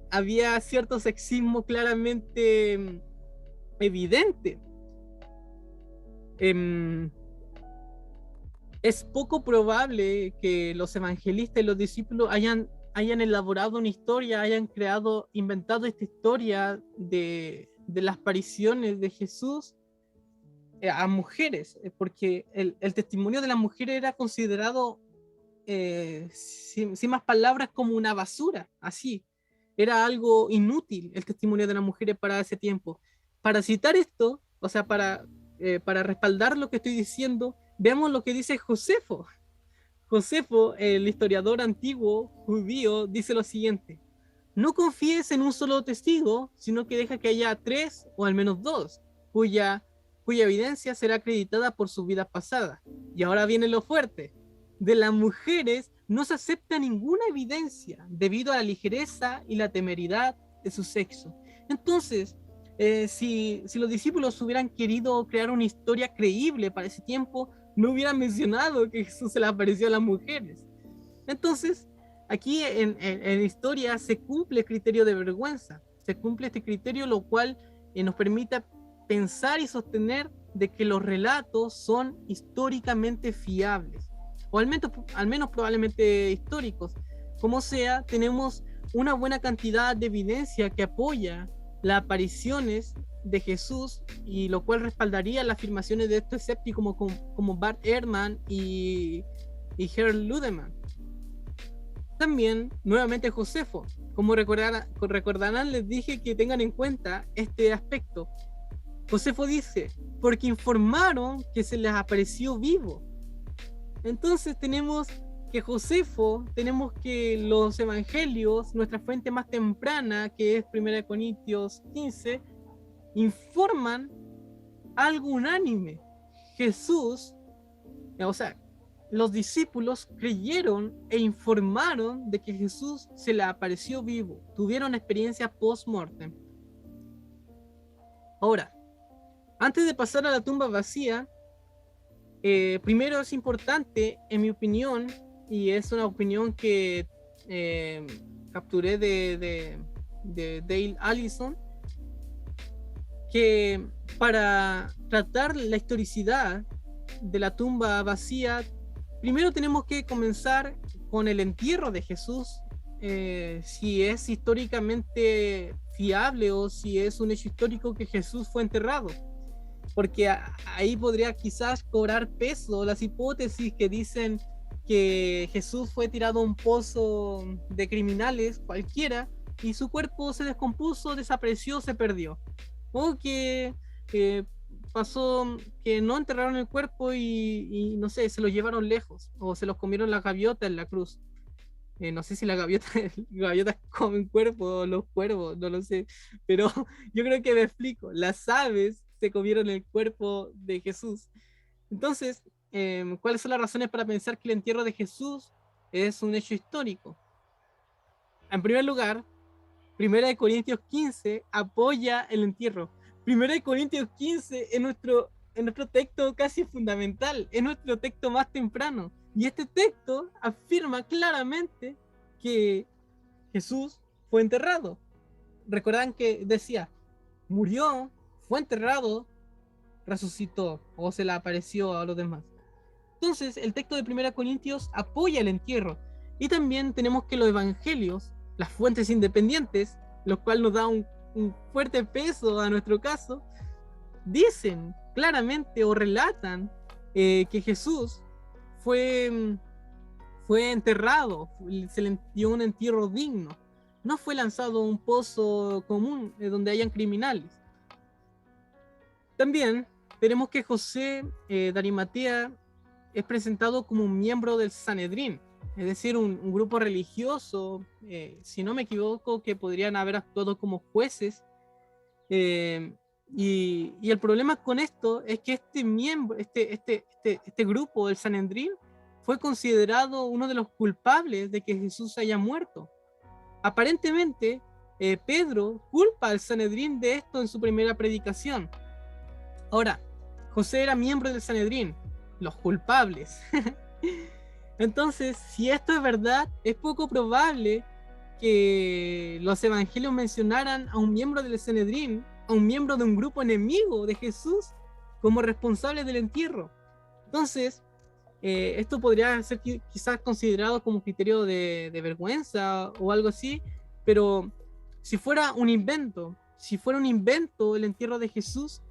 había cierto sexismo claramente evidente. Em, es poco probable que los evangelistas y los discípulos hayan elaborado una historia, hayan inventado esta historia de las apariciones de Jesús a mujeres, porque el testimonio de las mujeres era considerado, sin más palabras, como una basura, así. Era algo inútil el testimonio de las mujeres para ese tiempo. Para citar esto, o sea, para respaldar lo que estoy diciendo, veamos lo que dice Josefo. Josefo, el historiador antiguo judío, dice lo siguiente: no confíes en un solo testigo, sino que deja que haya tres o al menos dos, cuya evidencia será acreditada por sus vidas pasadas. Y ahora viene lo fuerte: de las mujeres no se acepta ninguna evidencia debido a la ligereza y la temeridad de su sexo. Entonces, si los discípulos hubieran querido crear una historia creíble para ese tiempo, no hubieran mencionado que Jesús se le apareció a las mujeres. Entonces, aquí en historia se cumple el criterio de vergüenza, se cumple este criterio, lo cual nos permite pensar y sostener de que los relatos son históricamente fiables, o al menos probablemente históricos. Como sea, tenemos una buena cantidad de evidencia que apoya las apariciones de Jesús, y lo cual respaldaría las afirmaciones de estos escépticos como Bart Ehrman y Harold Ludemann. También, nuevamente Josefo, como recordarán, les dije que tengan en cuenta este aspecto. Josefo dice: porque informaron que se les apareció vivo. Entonces tenemos que Josefo, tenemos que los evangelios, nuestra fuente más temprana, que es 1 Corintios 15, informan algo unánime. Jesús, o sea, los discípulos creyeron e informaron de que Jesús se le apareció vivo, tuvieron experiencia post-mortem. Ahora, antes de pasar a la tumba vacía, primero es importante, en mi opinión, y es una opinión que capturé de Dale Allison, que para tratar la historicidad de la tumba vacía, primero tenemos que comenzar con el entierro de Jesús, si es históricamente fiable o si es un hecho histórico que Jesús fue enterrado, porque ahí podría quizás cobrar peso las hipótesis que dicen que Jesús fue tirado a un pozo de criminales cualquiera y su cuerpo se descompuso, desapareció, se perdió, o que pasó que no enterraron el cuerpo y no sé, se lo llevaron lejos, o se los comieron las gaviotas en la cruz. No sé si las gaviotas comen cuerpo o los cuervos, no lo sé, pero yo creo que me explico. Las aves se comieron el cuerpo de Jesús. Entonces, ¿cuáles son las razones para pensar que el entierro de Jesús es un hecho histórico? En primer lugar, 1 Corintios 15 apoya el entierro. 1 Corintios 15 es nuestro texto casi fundamental, es nuestro texto más temprano. Y este texto afirma claramente que Jesús fue enterrado. Recuerdan que decía: murió, fue enterrado, resucitó, o se le apareció a los demás. Entonces, el texto de 1 Corintios apoya el entierro. Y también tenemos que los evangelios, las fuentes independientes, lo cual nos da un fuerte peso a nuestro caso, dicen claramente o relatan que Jesús fue enterrado, se le dio un entierro digno, no fue lanzado a un pozo común donde hayan criminales. También tenemos que José de Arimatea es presentado como un miembro del Sanedrín, es decir, un grupo religioso, si no me equivoco, que podrían haber actuado como jueces. Y el problema con esto es que este grupo del Sanedrín fue considerado uno de los culpables de que Jesús haya muerto. Aparentemente, Pedro culpa al Sanedrín de esto en su primera predicación. Ahora, José era miembro del Sanedrín, los culpables. Entonces, si esto es verdad, es poco probable que los evangelios mencionaran a un miembro del Sanedrín, a un miembro de un grupo enemigo de Jesús, como responsable del entierro. Entonces, esto podría ser quizás considerado como criterio de vergüenza o algo así, pero si fuera un invento, el entierro de Jesús,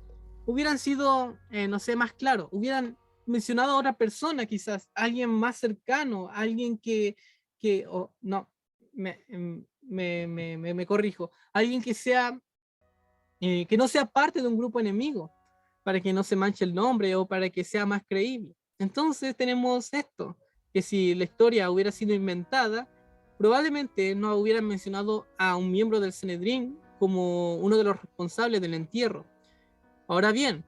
hubieran sido, no sé, más claro, hubieran mencionado a otra persona, quizás, alguien más cercano, alguien no, me corrijo, alguien que no sea parte de un grupo enemigo, para que no se manche el nombre o para que sea más creíble. Entonces tenemos esto, que si la historia hubiera sido inventada, probablemente no hubieran mencionado a un miembro del Sanedrín como uno de los responsables del entierro. Ahora bien,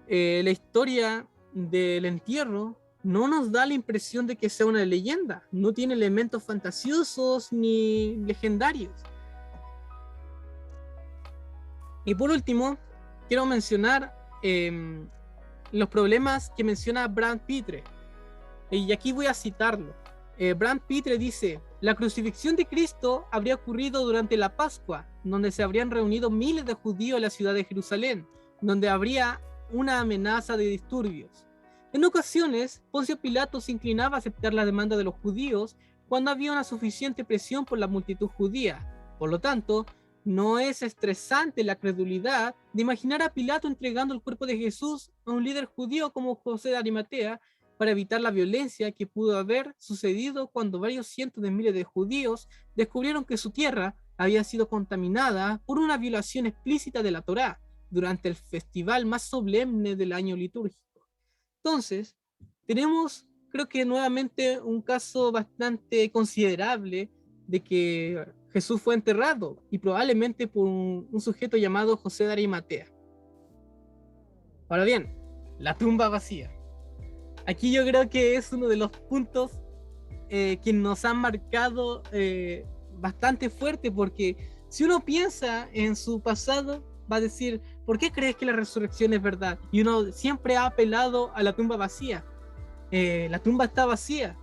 la historia del entierro no nos da la impresión de que sea una leyenda, no tiene elementos fantasiosos ni legendarios. Y por último, quiero mencionar los problemas que menciona Brand Pitre. Y aquí voy a citarlo. Brand Pitre dice: la crucifixión de Cristo habría ocurrido durante la Pascua, donde se habrían reunido miles de judíos en la ciudad de Jerusalén, donde habría una amenaza de disturbios. En ocasiones, Poncio Pilato se inclinaba a aceptar la demanda de los judíos cuando había una suficiente presión por la multitud judía. Por lo tanto, no es estresante la credulidad de imaginar a Pilato entregando el cuerpo de Jesús a un líder judío como José de Arimatea para evitar la violencia que pudo haber sucedido cuando varios cientos de miles de judíos descubrieron que su tierra había sido contaminada por una violación explícita de la Torá durante el festival más solemne del año litúrgico. Entonces, tenemos, creo que nuevamente, un caso bastante considerable de que Jesús fue enterrado y probablemente por un sujeto llamado José de Arimatea. Ahora bien, la tumba vacía. Aquí yo creo que es uno de los puntos que nos han marcado bastante fuerte, porque si uno piensa en su pasado, va a decir: ¿por qué crees que la resurrección es verdad? Y uno siempre ha apelado a la tumba vacía. La tumba está vacía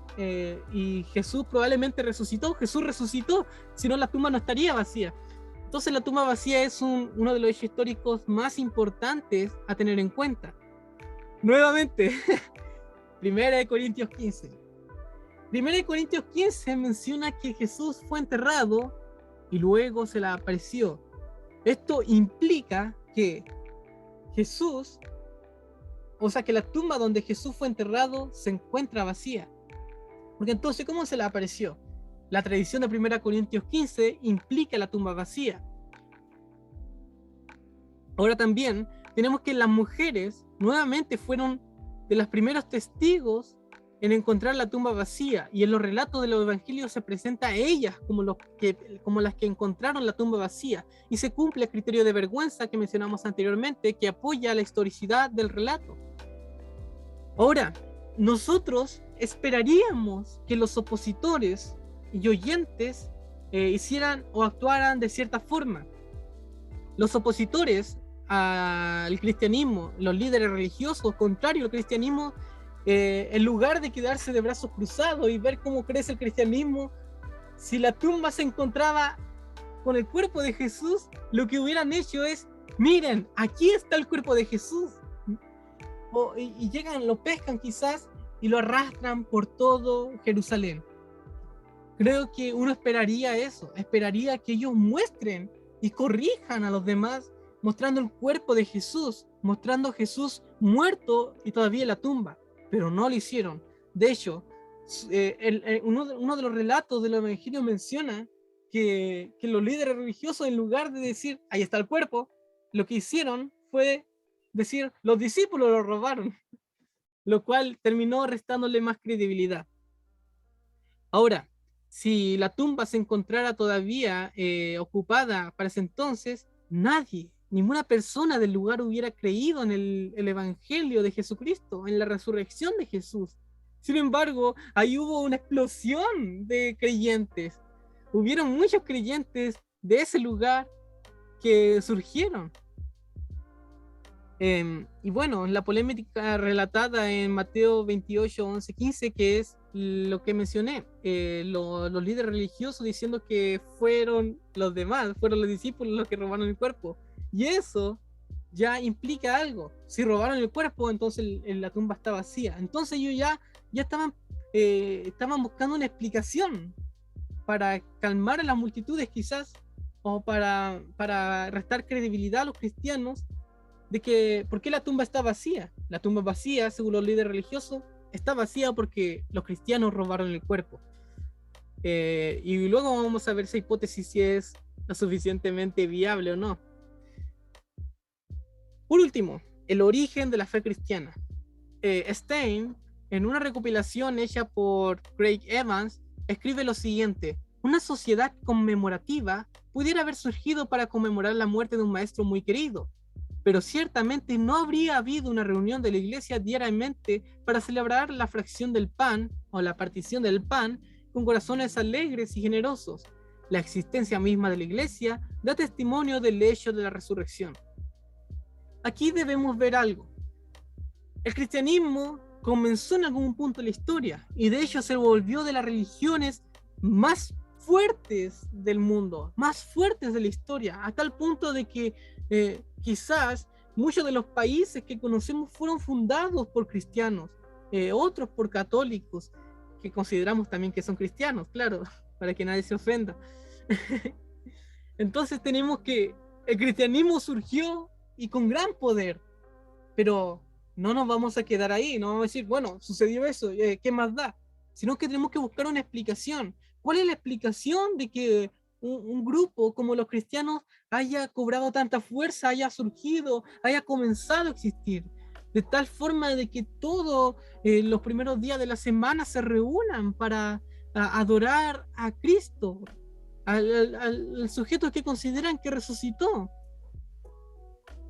y Jesús probablemente resucitó. Jesús resucitó, si no la tumba no estaría vacía. Entonces la tumba vacía es uno de los hechos históricos más importantes a tener en cuenta. Nuevamente, 1 Corintios 15. 1 Corintios 15 menciona que Jesús fue enterrado y luego se le apareció. Esto implica que que la tumba donde Jesús fue enterrado se encuentra vacía. Porque entonces, ¿cómo se le apareció? La tradición de 1 Corintios 15 implica la tumba vacía. Ahora también tenemos que las mujeres nuevamente fueron de los primeros testigos en encontrar la tumba vacía, y en los relatos de los evangelios se presenta a ellas como las que encontraron la tumba vacía, y se cumple el criterio de vergüenza que mencionamos anteriormente, que apoya la historicidad del relato. Ahora, nosotros esperaríamos que los opositores y oyentes hicieran o actuaran de cierta forma. Los opositores al cristianismo, los líderes religiosos contrarios al cristianismo, en lugar de quedarse de brazos cruzados y ver cómo crece el cristianismo, si la tumba se encontraba con el cuerpo de Jesús, lo que hubieran hecho es: miren, aquí está el cuerpo de Jesús. Y llegan, lo pescan quizás y lo arrastran por todo Jerusalén. Creo que uno esperaría eso, esperaría que ellos muestren y corrijan a los demás, mostrando el cuerpo de Jesús, mostrando a Jesús muerto y todavía en la tumba, pero no lo hicieron. De hecho, uno de los relatos del Evangelio menciona que los líderes religiosos, en lugar de decir ahí está el cuerpo, lo que hicieron fue decir los discípulos lo robaron, lo cual terminó restándole más credibilidad. Ahora, si la tumba se encontrara todavía ocupada para ese entonces, ninguna persona del lugar hubiera creído en el Evangelio de Jesucristo, en la resurrección de Jesús. Sin embargo, ahí hubo una explosión de creyentes. Hubieron muchos creyentes de ese lugar que surgieron. Y bueno, la polémica relatada en Mateo 28, 11, 15, que es lo que mencioné, los líderes religiosos diciendo que fueron los demás, fueron los discípulos los que robaron el cuerpo. Y eso ya implica algo. Si robaron el cuerpo, entonces la tumba está vacía. Entonces ellos ya estaban buscando una explicación para calmar a las multitudes quizás, o para restar credibilidad a los cristianos de que, ¿por qué la tumba está vacía? La tumba vacía, según los líderes religiosos, está vacía porque los cristianos robaron el cuerpo. Y luego vamos a ver esa hipótesis si es lo suficientemente viable o no. Por último, el origen de la fe cristiana. Stein, en una recopilación hecha por Craig Evans, escribe lo siguiente: una sociedad conmemorativa pudiera haber surgido para conmemorar la muerte de un maestro muy querido, pero ciertamente no habría habido una reunión de la iglesia diariamente para celebrar la fracción del pan o la partición del pan con corazones alegres y generosos. La existencia misma de la iglesia da testimonio del hecho de la resurrección. Aquí debemos ver algo. El cristianismo comenzó en algún punto de la historia y de hecho se volvió de las religiones más fuertes del mundo, más fuertes de la historia, a tal punto de que quizás muchos de los países que conocemos fueron fundados por cristianos, otros por católicos, que consideramos también que son cristianos, claro, para que nadie se ofenda. Entonces tenemos que el cristianismo surgió y con gran poder, pero no nos vamos a quedar ahí, no vamos a decir, bueno, sucedió eso, ¿qué más da? Sino que tenemos que buscar una explicación. ¿Cuál es la explicación de que un grupo como los cristianos haya cobrado tanta fuerza, haya surgido, haya comenzado a existir? De tal forma de que todos los primeros días de la semana se reúnan para adorar a Cristo, al sujeto que consideran que resucitó.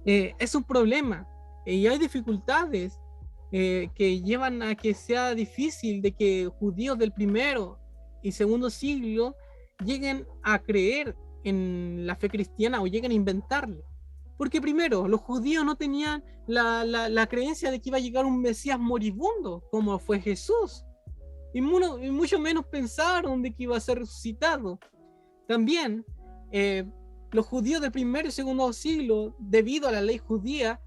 Es un problema y hay dificultades que llevan a que sea difícil de que judíos del primero y segundo siglo lleguen a creer en la fe cristiana o lleguen a inventarla. Porque primero, los judíos no tenían la creencia de que iba a llegar un Mesías moribundo, como fue Jesús. Y mucho menos pensaron de que iba a ser resucitado. También, los judíos del primero y segundo siglo, debido a la ley judía,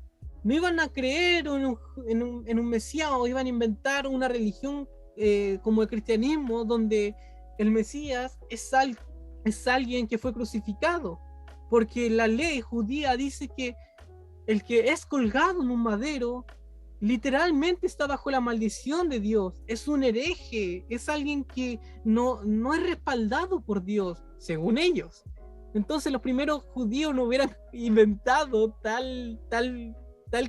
no iban a creer en un Mesías o iban a inventar una religión como el cristianismo, donde el Mesías es alguien que fue crucificado, porque la ley judía dice que el que es colgado en un madero literalmente está bajo la maldición de Dios, es un hereje, es alguien que no es respaldado por Dios, según ellos. Entonces los primeros judíos no hubieran inventado tal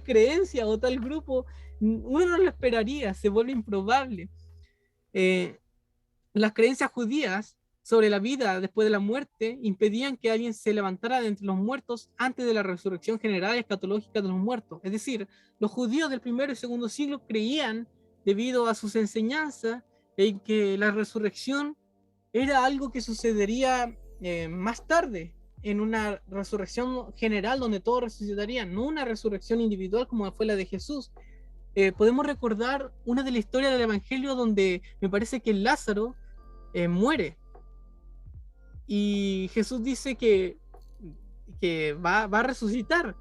creencia o tal grupo, uno no lo esperaría, se vuelve improbable. Las creencias judías sobre la vida después de la muerte impedían que alguien se levantara de entre los muertos antes de la resurrección general y escatológica de los muertos. Es decir, los judíos del primero y segundo siglo creían, debido a sus enseñanzas, en que la resurrección era algo que sucedería más tarde, en una resurrección general donde todos resucitarían, no una resurrección individual como fue la de Jesús. Podemos recordar una de la historia del Evangelio donde me parece que Lázaro muere y Jesús dice que va a resucitar.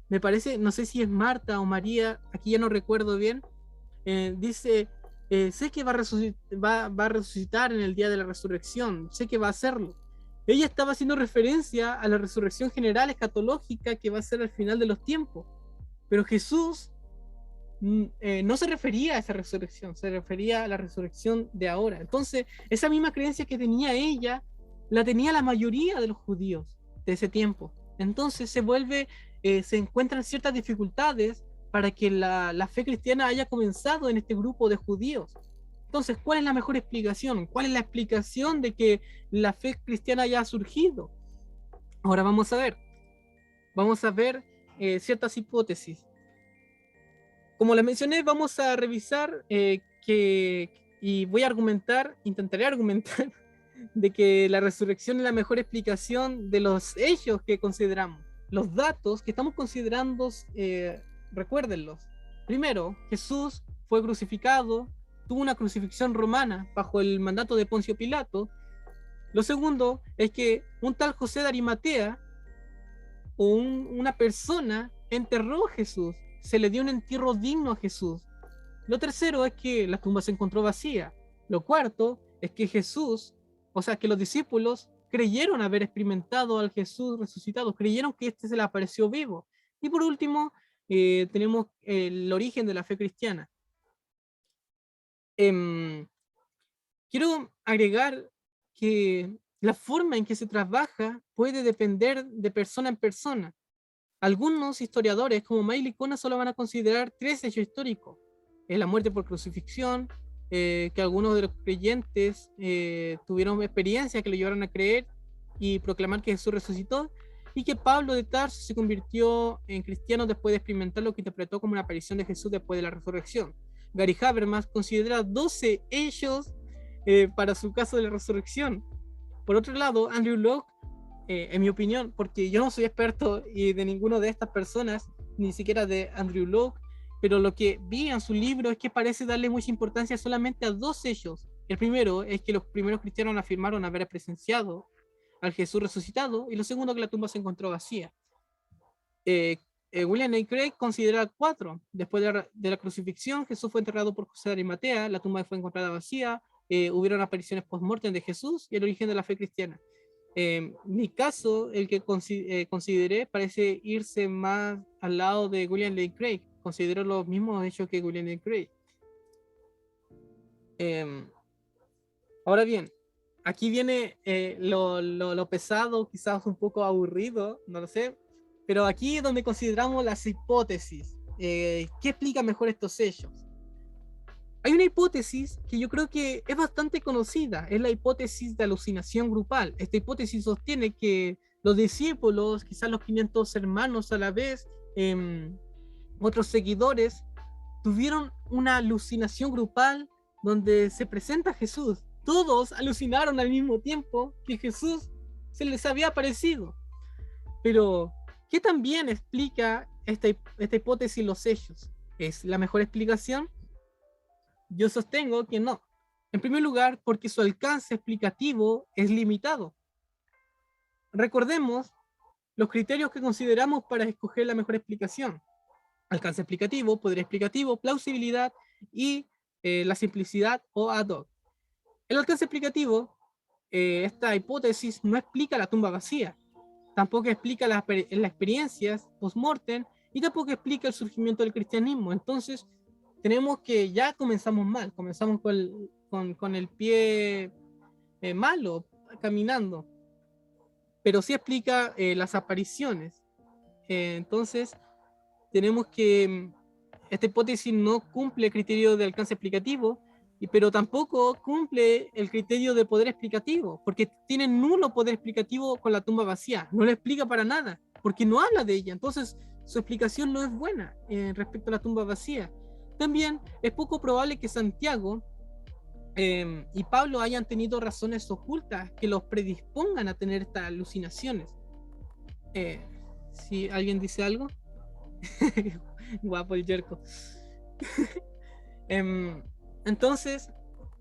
Me parece, no sé si es Marta o María, aquí ya no recuerdo bien, dice, sé que va a resucitar en el día de la resurrección, sé que va a hacerlo. Ella estaba haciendo referencia a la resurrección general escatológica que va a ser al final de los tiempos, pero Jesús no se refería a esa resurrección, se refería a la resurrección de ahora. Entonces, esa misma creencia que tenía ella, la tenía la mayoría de los judíos de ese tiempo. Entonces se encuentran ciertas dificultades para que la fe cristiana haya comenzado en este grupo de judíos. Entonces, ¿cuál es la mejor explicación? ¿Cuál es la explicación de que la fe cristiana haya surgido? Ahora vamos a ver ciertas hipótesis. Como les mencioné, vamos a revisar y intentaré argumentar de que la resurrección es la mejor explicación de los hechos que consideramos. Los datos que estamos considerando, recuérdenlos. Primero, Jesús fue crucificado, tuvo una crucifixión romana bajo el mandato de Poncio Pilato. Lo segundo es que un tal José de Arimatea o una persona enterró a Jesús, se le dio un entierro digno a Jesús. Lo tercero es que la tumba se encontró vacía. Lo cuarto es que Jesús, o sea, que los discípulos creyeron haber experimentado al Jesús resucitado, creyeron que este se le apareció vivo. Y por último, tenemos el origen de la fe cristiana. Quiero agregar que la forma en que se trabaja puede depender de persona en persona. Algunos historiadores, como Maile Licona, solo van a considerar 3 hechos históricos: la muerte por crucifixión, que algunos de los creyentes tuvieron experiencias que lo llevaron a creer y proclamar que Jesús resucitó, y que Pablo de Tarso se convirtió en cristiano después de experimentar lo que interpretó como una aparición de Jesús después de la resurrección. Gary Habermas considera 12 hechos para su caso de la resurrección. Por otro lado, Andrew Locke, en mi opinión, porque yo no soy experto y de ninguna de estas personas, ni siquiera de Andrew Locke, pero lo que vi en su libro es que parece darle mucha importancia solamente a 2 hechos. El primero es que los primeros cristianos afirmaron haber presenciado al Jesús resucitado, y lo segundo, que la tumba se encontró vacía. William A. Craig considera 4. Después de la crucifixión, Jesús fue enterrado por José de Arimatea, la tumba fue encontrada vacía, hubieron apariciones post-mortem de Jesús y el origen de la fe cristiana. Mi caso, el que consideré, parece irse más al lado de William Lane Craig. Considero los mismos hechos que William Lane Craig. Ahora bien, aquí viene lo pesado, quizás un poco aburrido, no lo sé, pero aquí es donde consideramos las hipótesis. ¿Qué explica mejor estos hechos? Hay una hipótesis que yo creo que es bastante conocida, es la hipótesis de alucinación grupal. Esta hipótesis sostiene que los discípulos, quizás los 500 hermanos a la vez, otros seguidores, tuvieron una alucinación grupal donde se presenta Jesús. Todos alucinaron al mismo tiempo que Jesús se les había aparecido. Pero, ¿qué también explica esta hipótesis los hechos? ¿Es la mejor explicación? Yo sostengo que no. En primer lugar, porque su alcance explicativo es limitado. Recordemos los criterios que consideramos para escoger la mejor explicación: alcance explicativo, poder explicativo, plausibilidad y la simplicidad o ad hoc. El alcance explicativo, esta hipótesis no explica la tumba vacía, tampoco explica las experiencias post-mortem y tampoco explica el surgimiento del cristianismo. Entonces, tenemos que ya comenzamos mal, comenzamos con el pie malo, caminando, pero sí explica las apariciones. Entonces, tenemos que esta hipótesis no cumple el criterio de alcance explicativo, pero tampoco cumple el criterio de poder explicativo, porque tiene nulo poder explicativo con la tumba vacía, no le explica para nada, porque no habla de ella. Entonces su explicación no es buena respecto a la tumba vacía. También es poco probable que Santiago y Pablo hayan tenido razones ocultas que los predispongan a tener estas alucinaciones. Si alguien dice algo. Guapo el yerco. Entonces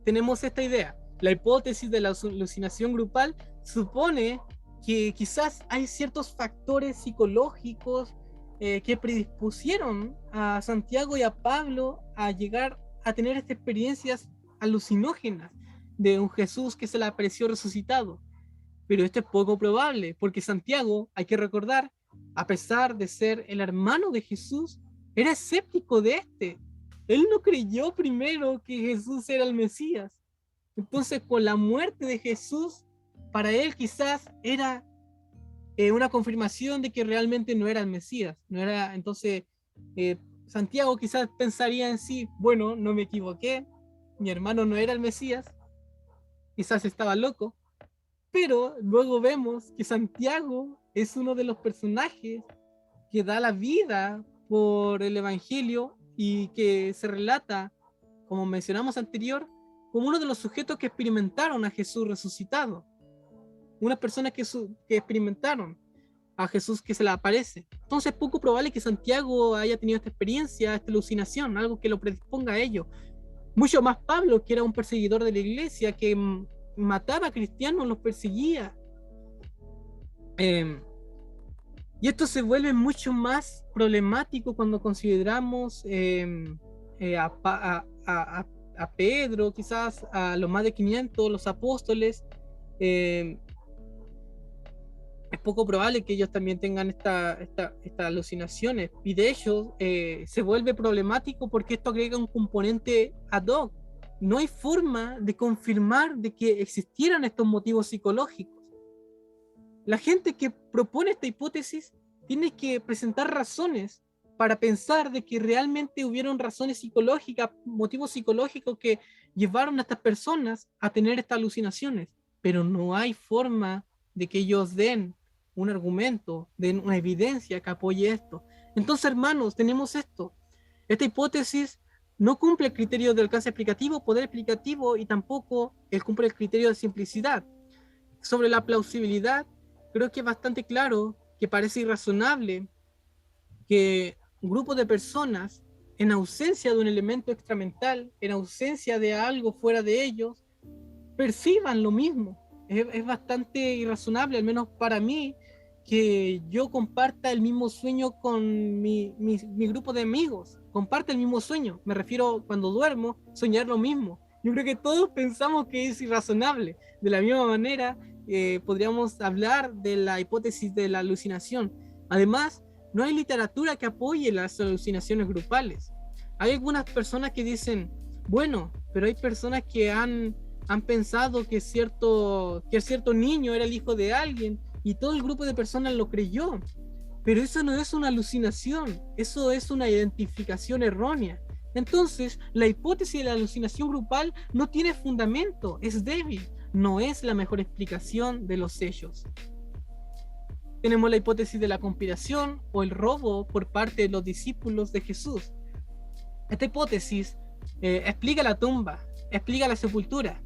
tenemos esta idea: la hipótesis de la alucinación grupal supone que quizás hay ciertos factores psicológicos que predispusieron a Santiago y a Pablo a llegar a tener estas experiencias alucinógenas de un Jesús que se le apareció resucitado. Pero esto es poco probable, porque Santiago, hay que recordar, a pesar de ser el hermano de Jesús, era escéptico de este. Él no creyó primero que Jesús era el Mesías. Entonces, con la muerte de Jesús, para él quizás era una confirmación de que realmente no era el Mesías. No era, entonces, Santiago quizás pensaría en sí: bueno, no me equivoqué, mi hermano no era el Mesías, quizás estaba loco. Pero luego vemos que Santiago es uno de los personajes que da la vida por el Evangelio y que se relata, como mencionamos anterior, como uno de los sujetos que experimentaron a Jesús resucitado. Unas personas que experimentaron a Jesús que se le aparece. Entonces es poco probable que Santiago haya tenido esta experiencia, esta alucinación, algo que lo predisponga a ello. Mucho más Pablo, que era un perseguidor de la iglesia, que mataba a cristianos, los perseguía. Eh, y esto se vuelve mucho más problemático cuando consideramos a Pedro, quizás a los más de 500, los apóstoles. Eh, es poco probable que ellos también tengan estas alucinaciones. Y de hecho, se vuelve problemático porque esto agrega un componente ad hoc. No hay forma de confirmar de que existieran estos motivos psicológicos. La gente que propone esta hipótesis tiene que presentar razones para pensar de que realmente hubieron razones psicológicas, motivos psicológicos que llevaron a estas personas a tener estas alucinaciones, pero no hay forma de que ellos den un argumento, den una evidencia que apoye esto. Entonces, hermanos, tenemos esto. Esta hipótesis no cumple el criterio de alcance explicativo, poder explicativo, y tampoco cumple el criterio de simplicidad. Sobre la plausibilidad, creo que es bastante claro que parece irrazonable que un grupo de personas, en ausencia de un elemento extramental, en ausencia de algo fuera de ellos, perciban lo mismo. Es bastante irrazonable, al menos para mí, que yo comparta el mismo sueño con mi grupo de amigos. Comparte el mismo sueño. Me refiero cuando duermo, soñar lo mismo. Yo creo que todos pensamos que es irrazonable. De la misma manera, podríamos hablar de la hipótesis de la alucinación. Además, no hay literatura que apoye las alucinaciones grupales. Hay algunas personas que dicen, bueno, pero hay personas que han pensado que cierto niño era el hijo de alguien y todo el grupo de personas lo creyó. Pero eso no es una alucinación, eso es una identificación errónea. Entonces, la hipótesis de la alucinación grupal no tiene fundamento, es débil, no es la mejor explicación de los hechos. Tenemos la hipótesis de la conspiración o el robo por parte de los discípulos de Jesús. Esta hipótesis explica la tumba, explica la sepultura,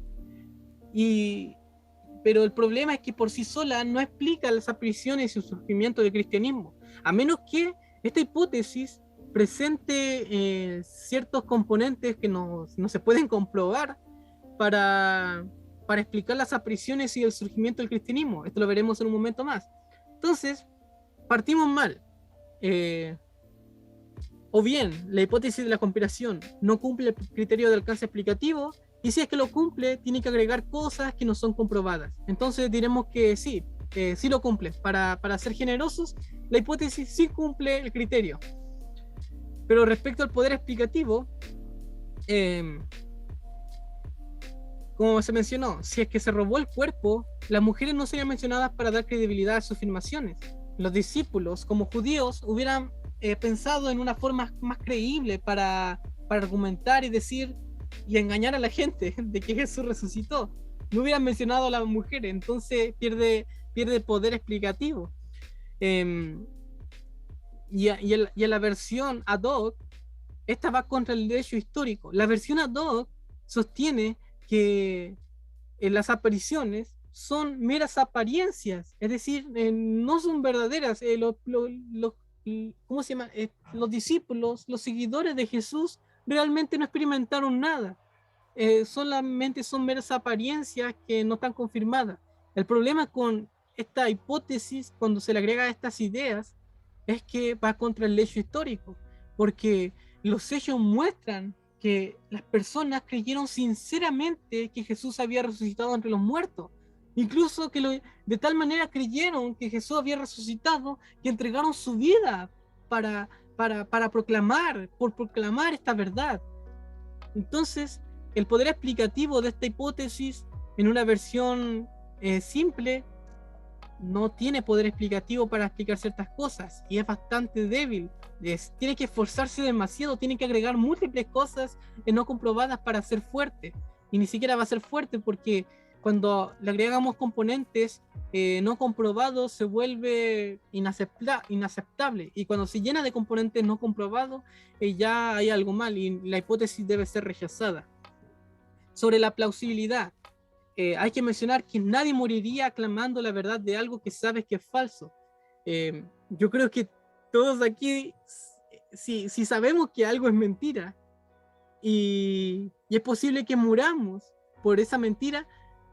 pero el problema es que por sí sola no explica las apariciones y el surgimiento del cristianismo, a menos que esta hipótesis presente ciertos componentes que no se pueden comprobar para, para explicar las apariciones y el surgimiento del cristianismo. Esto lo veremos en un momento más. Entonces, partimos mal. O bien, la hipótesis de la conspiración no cumple el criterio de alcance explicativo, y si es que lo cumple, tiene que agregar cosas que no son comprobadas. Entonces diremos que sí, sí lo cumple. Para ser generosos, la hipótesis sí cumple el criterio. Pero respecto al poder explicativo, como se mencionó, si es que se robó el cuerpo, las mujeres no serían mencionadas para dar credibilidad a sus afirmaciones. Los discípulos, como judíos, hubieran pensado en una forma más creíble para argumentar y decir y engañar a la gente de que Jesús resucitó. No hubieran mencionado a las mujeres, entonces pierde poder explicativo. Y a la versión ad hoc, esta va contra el derecho histórico. La versión ad hoc sostiene que las apariciones son meras apariencias, es decir, no son verdaderas. ¿Cómo se llama? Los discípulos, los seguidores de Jesús, realmente no experimentaron nada. Solamente son meras apariencias que no están confirmadas. El problema con esta hipótesis, cuando se le agrega estas ideas, es que va contra el hecho histórico, porque los hechos muestran que las personas creyeron sinceramente que Jesús había resucitado entre los muertos. Incluso que de tal manera creyeron que Jesús había resucitado que entregaron su vida para proclamar esta verdad. Entonces, el poder explicativo de esta hipótesis en una versión simple no tiene poder explicativo para explicar ciertas cosas y es bastante débil. Tiene que esforzarse demasiado, tiene que agregar múltiples cosas no comprobadas para ser fuerte. Y ni siquiera va a ser fuerte porque cuando le agregamos componentes no comprobados se vuelve inaceptable. Y cuando se llena de componentes no comprobados, ya hay algo mal y la hipótesis debe ser rechazada. Sobre la plausibilidad, hay que mencionar que nadie moriría aclamando la verdad de algo que sabes que es falso. Yo creo que todos aquí, si sabemos que algo es mentira, y es posible que muramos por esa mentira,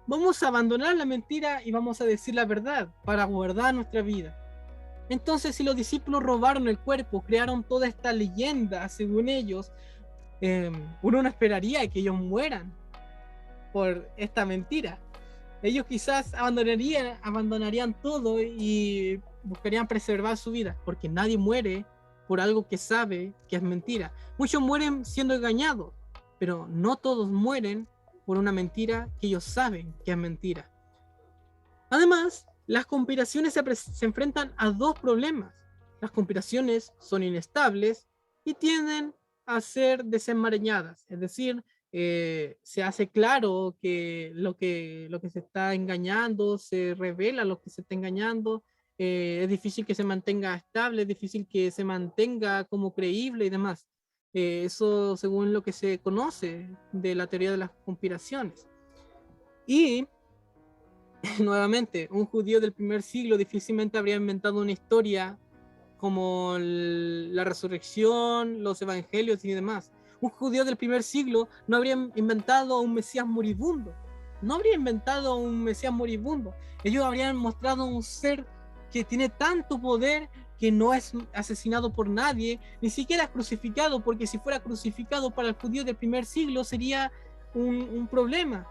vamos a abandonar la mentira y vamos a decir la verdad para guardar nuestra vida. Entonces, si los discípulos robaron el cuerpo, crearon toda esta leyenda, según ellos, uno no esperaría que ellos mueran por esta mentira. Ellos quizás abandonarían todo y buscarían preservar su vida, porque nadie muere por algo que sabe que es mentira. Muchos mueren siendo engañados, pero no todos mueren por una mentira que ellos saben que es mentira. Además, las conspiraciones se enfrentan a dos problemas. Las conspiraciones son inestables y tienden a ser desenmarañadas, es decir, se hace claro que lo que se está engañando, se revela lo que se está engañando, es difícil que se mantenga estable, es difícil que se mantenga como creíble y demás. Eso según lo que se conoce de la teoría de las conspiraciones. Y nuevamente, un judío del primer siglo difícilmente habría inventado una historia como la resurrección, los evangelios y demás. Un judío del primer siglo no habría inventado un Mesías moribundo. No habría inventado un Mesías moribundo. Ellos habrían mostrado un ser que tiene tanto poder que no es asesinado por nadie, ni siquiera es crucificado, porque si fuera crucificado para el judío del primer siglo sería un problema,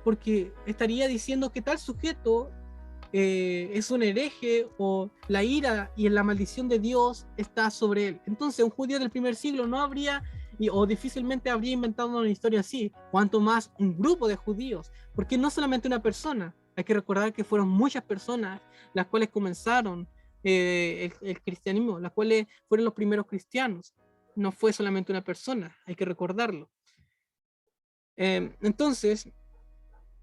porque estaría diciendo que tal sujeto es un hereje o la ira y la maldición de Dios está sobre él. Entonces un judío del primer siglo no habría o difícilmente habría inventado una historia así, cuanto más un grupo de judíos, porque no solamente una persona, hay que recordar que fueron muchas personas las cuales comenzaron el cristianismo, las cuales fueron los primeros cristianos, no fue solamente una persona, hay que recordarlo. Entonces,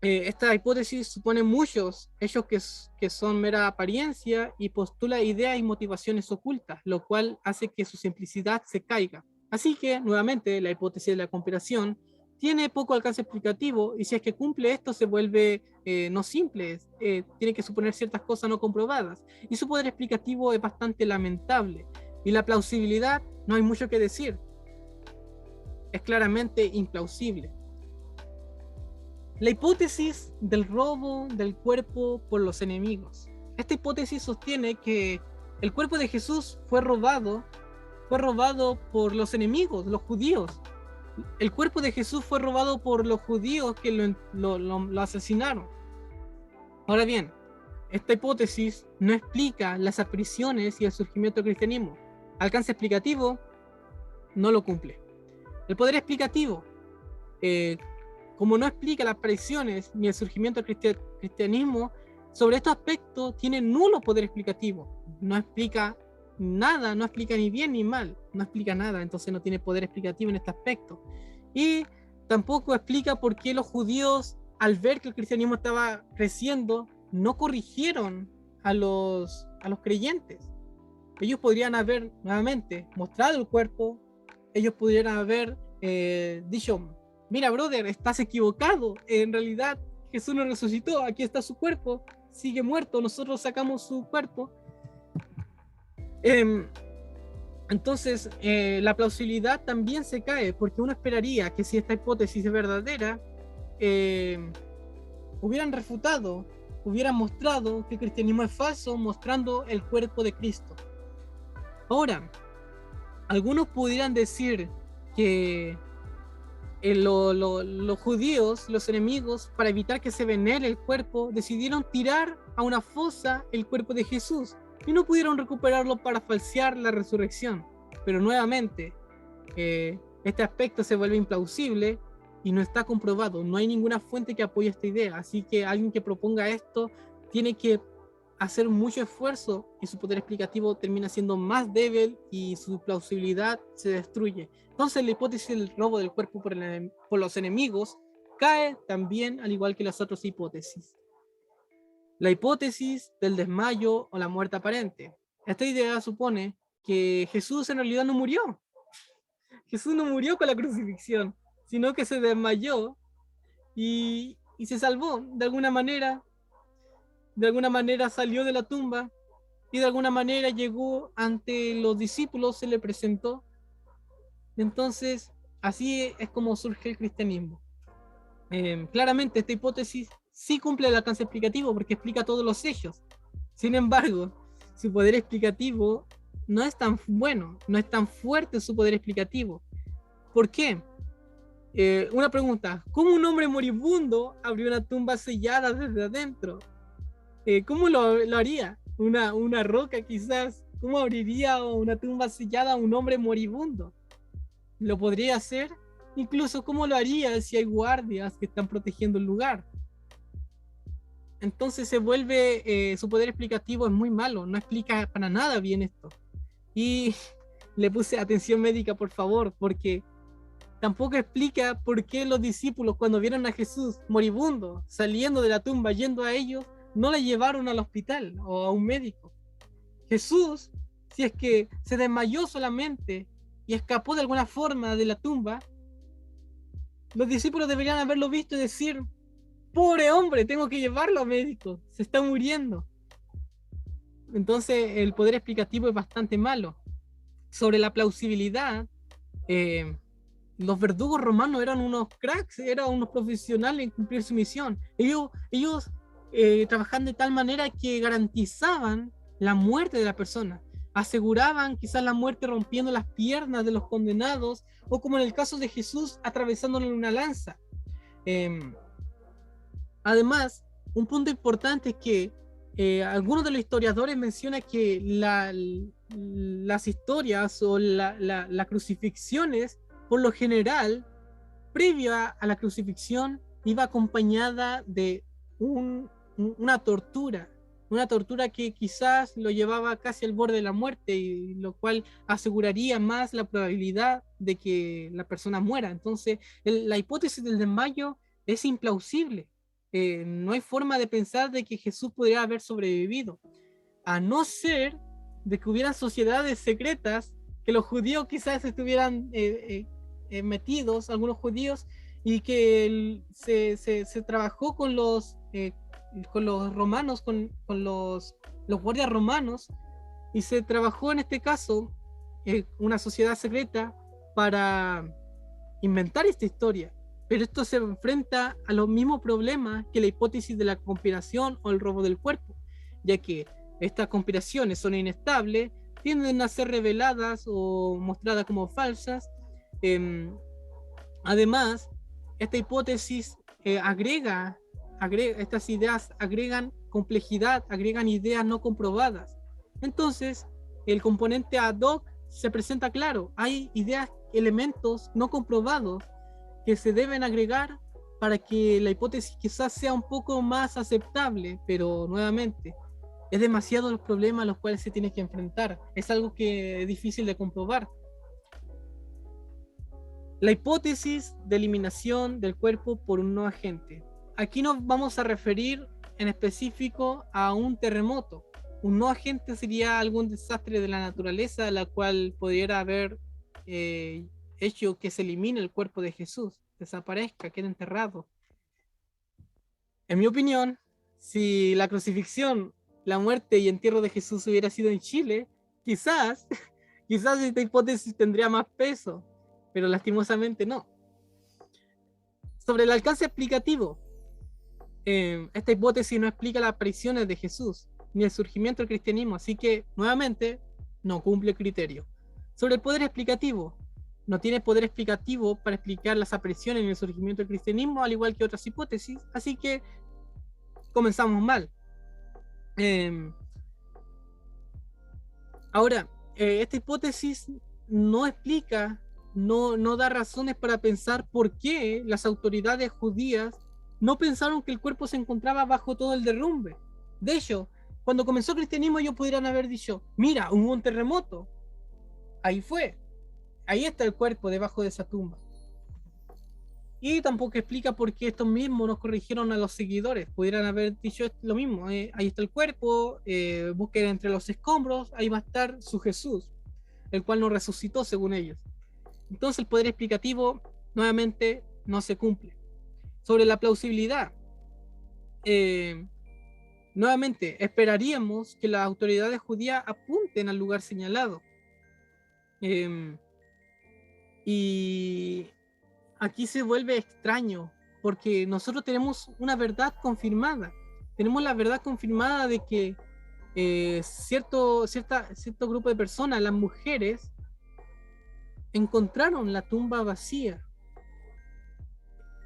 esta hipótesis supone muchos hechos que son mera apariencia y postula ideas y motivaciones ocultas, lo cual hace que su simplicidad se caiga. Así que, nuevamente, la hipótesis de la conspiración tiene poco alcance explicativo y si es que cumple esto se vuelve no simple, tiene que suponer ciertas cosas no comprobadas y su poder explicativo es bastante lamentable y la plausibilidad no hay mucho que decir, es claramente implausible. La hipótesis del robo del cuerpo por los enemigos. Esta hipótesis sostiene que el cuerpo de Jesús fue robado por los enemigos, los judíos. El cuerpo de Jesús fue robado por los judíos que lo asesinaron. Ahora bien, esta hipótesis no explica las apariciones y el surgimiento del cristianismo. Alcance explicativo, no lo cumple. El poder explicativo, como no explica las apariciones ni el surgimiento del cristianismo, sobre estos aspectos tiene nulo poder explicativo. No explica nada, no explica ni bien ni mal, no explica nada, entonces no tiene poder explicativo en este aspecto. Y tampoco explica por qué los judíos, al ver que el cristianismo estaba creciendo, no corrigieron a los creyentes. Ellos podrían haber nuevamente mostrado el cuerpo, ellos pudieran haber dicho: mira, brother, estás equivocado, en realidad Jesús no resucitó, aquí está su cuerpo, sigue muerto, nosotros sacamos su cuerpo. Entonces, la plausibilidad también se cae, porque uno esperaría que si esta hipótesis es verdadera, hubieran refutado, hubieran mostrado que el cristianismo es falso, mostrando el cuerpo de Cristo. Ahora, algunos pudieran decir que los judíos, los enemigos, para evitar que se venere el cuerpo, decidieron tirar a una fosa el cuerpo de Jesús y no pudieron recuperarlo para falsear la resurrección. Pero nuevamente, este aspecto se vuelve implausible y no está comprobado. No hay ninguna fuente que apoye esta idea. Así que alguien que proponga esto tiene que hacer mucho esfuerzo y su poder explicativo termina siendo más débil y su plausibilidad se destruye. Entonces la hipótesis del robo del cuerpo por los enemigos cae también, al igual que las otras hipótesis. La hipótesis del desmayo o la muerte aparente. Esta idea supone que Jesús en realidad no murió. Jesús no murió con la crucifixión, sino que se desmayó y se salvó de alguna manera. De alguna manera salió de la tumba y de alguna manera llegó ante los discípulos, se le presentó. Entonces, Así es como surge el cristianismo. Claramente esta hipótesis sí cumple el alcance explicativo porque explica todos los hechos. Sin embargo, su poder explicativo no es tan bueno, no es tan fuerte su poder explicativo. ¿Por qué? Una pregunta, ¿cómo un hombre moribundo abrió una tumba sellada desde adentro? ¿Cómo lo haría? Una roca quizás. ¿Cómo abriría una tumba sellada a un hombre moribundo? ¿Lo podría hacer? Incluso, ¿cómo lo haría si hay guardias que están protegiendo el lugar? Entonces se vuelve, su poder explicativo es muy malo, no explica para nada bien esto. Y le puse atención médica, por favor, porque tampoco explica por qué los discípulos, cuando vieron a Jesús moribundo, saliendo de la tumba, yendo a ellos, no le llevaron al hospital o a un médico. Jesús, si es que se desmayó solamente y escapó de alguna forma de la tumba, los discípulos deberían haberlo visto y decir, pobre hombre, tengo que llevarlo a médico, se está muriendo. Entonces el poder explicativo es bastante malo. Sobre la plausibilidad, eh, los verdugos romanos eran unos cracks, eran unos profesionales en cumplir su misión. Ellos trabajaban de tal manera que garantizaban la muerte de la persona, aseguraban quizás la muerte rompiendo las piernas de los condenados, o como en el caso de Jesús, atravesándole una lanza. Eh, Además, un punto importante es que algunos de los historiadores mencionan que las historias o las crucifixiones, por lo general, previa a la crucifixión, iba acompañada de un, una tortura que quizás lo llevaba casi al borde de la muerte, y lo cual aseguraría más la probabilidad de que la persona muera. Entonces, la hipótesis del desmayo es implausible. No hay forma de pensar de que Jesús podría haber sobrevivido, a no ser de que hubieran sociedades secretas, que los judíos quizás estuvieran metidos, algunos judíos, y que se trabajó con los romanos, con los guardias romanos, y se trabajó en este caso una sociedad secreta para inventar esta historia. Pero esto se enfrenta a los mismos problemas que la hipótesis de la conspiración o el robo del cuerpo, ya que estas conspiraciones son inestables, tienden a ser reveladas o mostradas como falsas. Eh, Además, esta hipótesis estas ideas agregan complejidad, agregan ideas no comprobadas. Entonces, el componente ad hoc se presenta claro. Hay ideas, elementos no comprobados que se deben agregar para que la hipótesis quizás sea un poco más aceptable, pero nuevamente, es demasiado los problemas a los cuales se tiene que enfrentar. Es algo que es difícil de comprobar. La hipótesis de eliminación del cuerpo por un no agente. Aquí nos vamos a referir en específico a un terremoto. Un no agente sería algún desastre de la naturaleza, la cual pudiera haber hecho que se elimine el cuerpo de Jesús, desaparezca, quede enterrado. En mi opinión, si la crucifixión, la muerte y entierro de Jesús hubiera sido en Chile, quizás, quizás esta hipótesis tendría más peso, pero lastimosamente no. Sobre el alcance explicativo, esta hipótesis no explica las apariciones de Jesús ni el surgimiento del cristianismo, así que nuevamente no cumple el criterio. Sobre el poder explicativo, no tiene poder explicativo para explicar las apariciones ni el surgimiento del cristianismo, al igual que otras hipótesis, así que comenzamos mal. Ahora, esta hipótesis no explica, no da razones para pensar por qué las autoridades judías no pensaron que el cuerpo se encontraba bajo todo el derrumbe. De hecho, cuando comenzó el cristianismo, ellos pudieran haber dicho, mira, hubo un terremoto, ahí fue, ahí está el cuerpo debajo de esa tumba. Y tampoco explica por qué estos mismos nos corrigieron a los seguidores. Pudieran haber dicho lo mismo, ahí está el cuerpo, busquen entre los escombros, ahí va a estar su Jesús, el cual nos resucitó según ellos. Entonces el poder explicativo nuevamente no se cumple. Sobre la plausibilidad, nuevamente esperaríamos que las autoridades judías apunten al lugar señalado. Y aquí se vuelve extraño, porque nosotros tenemos una verdad confirmada. Tenemos la verdad confirmada de que cierto grupo de personas, las mujeres, encontraron la tumba vacía.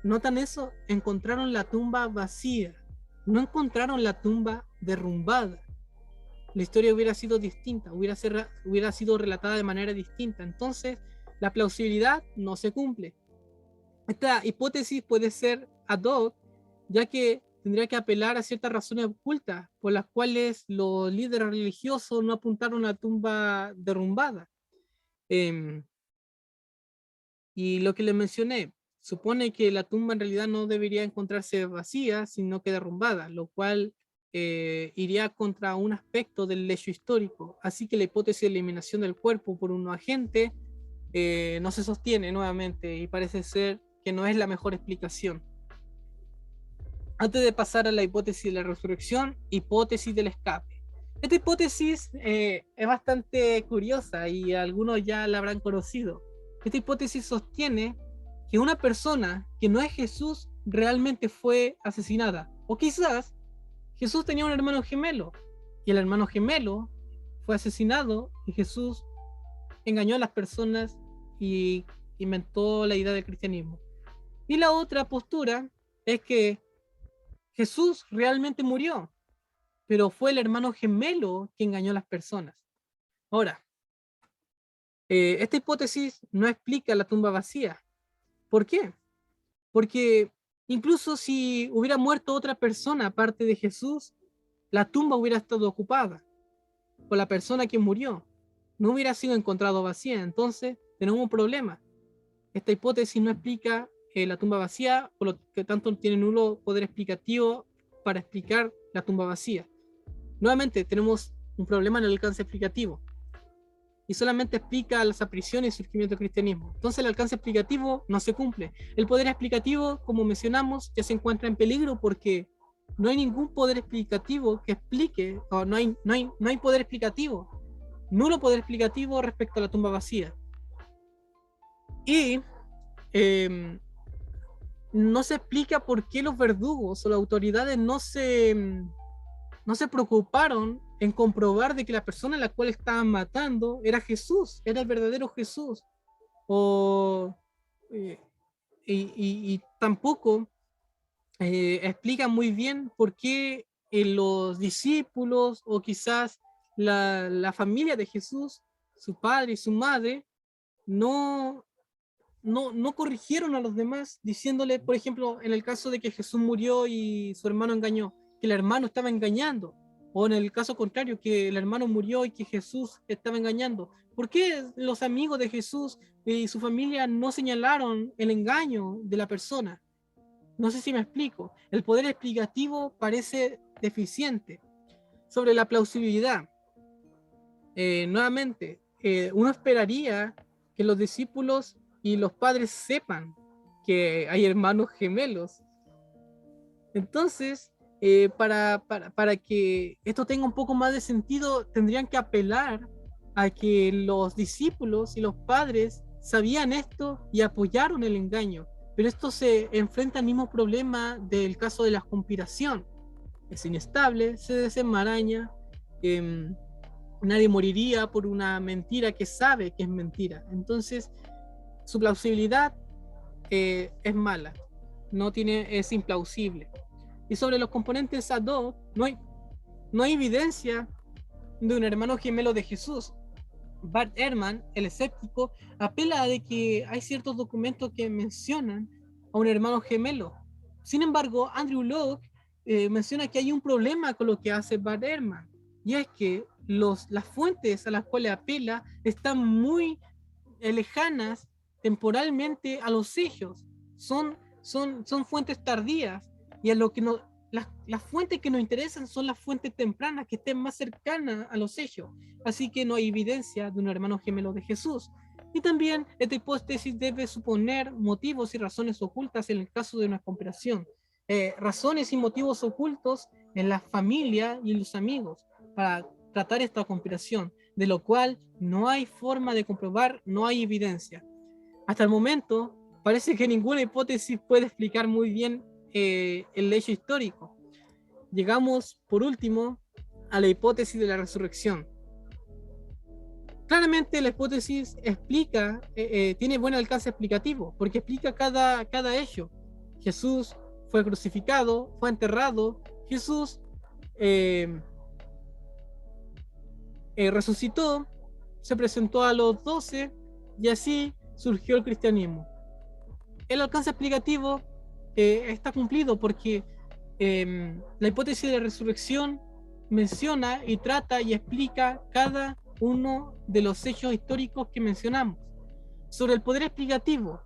¿Notan eso? Encontraron la tumba vacía. No encontraron la tumba derrumbada. La historia hubiera sido distinta, hubiera sido relatada de manera distinta. Entonces, la plausibilidad no se cumple. Esta hipótesis puede ser ad hoc, ya que tendría que apelar a ciertas razones ocultas por las cuales los líderes religiosos no apuntaron a la tumba derrumbada. Eh, y lo que les mencioné, supone que la tumba en realidad no debería encontrarse vacía, sino que derrumbada, lo cual iría contra un aspecto del hecho histórico. Así que la hipótesis de eliminación del cuerpo por un agente no se sostiene nuevamente y parece ser que no es la mejor explicación. Antes de pasar a la hipótesis de la resurrección, hipótesis del escape. Esta hipótesis es bastante curiosa y algunos ya la habrán conocido. Esta hipótesis sostiene que una persona que no es Jesús realmente fue asesinada. O quizás Jesús tenía un hermano gemelo y el hermano gemelo fue asesinado y Jesús engañó a las personas y inventó la idea del cristianismo. Y la otra postura es que Jesús realmente murió, pero fue el hermano gemelo que engañó a las personas. Ahora, esta hipótesis no explica la tumba vacía. ¿Por qué? Porque incluso si hubiera muerto otra persona aparte de Jesús, la tumba hubiera estado ocupada por la persona que murió. No hubiera sido encontrado vacía. Entonces, tenemos un problema. Esta hipótesis no explica la tumba vacía, por lo que tanto tiene nulo poder explicativo para explicar la tumba vacía. Nuevamente, tenemos un problema en el alcance explicativo y solamente explica las apariciones y el surgimiento del cristianismo. Entonces el alcance explicativo no se cumple. El poder explicativo, como mencionamos, ya se encuentra en peligro porque no hay ningún poder explicativo que explique, o no hay poder explicativo, nulo poder explicativo respecto a la tumba vacía. Y no se explica por qué los verdugos o las autoridades no se preocuparon en comprobar de que la persona a la cual estaban matando era Jesús, era el verdadero Jesús. O, y tampoco explica muy bien por qué los discípulos o quizás la familia de Jesús, su padre y su madre, no, no corrigieron a los demás, diciéndole, por ejemplo, en el caso de que Jesús murió y su hermano engañó, que el hermano estaba engañando, o en el caso contrario, que el hermano murió y que Jesús estaba engañando. ¿Por qué los amigos de Jesús y su familia no señalaron el engaño de la persona? No sé si me explico. El poder explicativo parece deficiente. Sobre la plausibilidad, nuevamente, uno esperaría que los discípulos y los padres sepan que hay hermanos gemelos. Entonces, para que esto tenga un poco más de sentido, tendrían que apelar a que los discípulos y los padres sabían esto y apoyaron el engaño. Pero esto se enfrenta al mismo problema del caso de la conspiración. Es inestable, se desenmaraña, nadie moriría por una mentira que sabe que es mentira. Entonces, su plausibilidad es mala, es implausible. Y sobre los componentes ad hoc, no hay evidencia de un hermano gemelo de Jesús. Bart Ehrman, el escéptico, apela de que hay ciertos documentos que mencionan a un hermano gemelo. Sin embargo, Andrew Locke menciona que hay un problema con lo que hace Bart Ehrman, y es que las fuentes a las cuales apela están muy lejanas temporalmente a los hechos. Son fuentes tardías, y a lo que las fuentes que nos interesan son las fuentes tempranas que estén más cercanas a los hechos. Así que no hay evidencia de un hermano gemelo de Jesús. Y también esta hipótesis debe suponer motivos y razones ocultas en el caso de una conspiración. Razones y motivos ocultos en la familia y en los amigos para tratar esta conspiración, de lo cual no hay forma de comprobar, no hay evidencia. Hasta el momento, parece que ninguna hipótesis puede explicar muy bien el hecho histórico. Llegamos, por último, a la hipótesis de la resurrección. Claramente la hipótesis explica, tiene buen alcance explicativo, porque explica cada hecho. Jesús fue crucificado, fue enterrado, Jesús resucitó, se presentó a los 12 y así surgió el cristianismo. El alcance explicativo está cumplido porque la hipótesis de la resurrección menciona y trata y explica cada uno de los hechos históricos que mencionamos. Sobre el poder explicativo,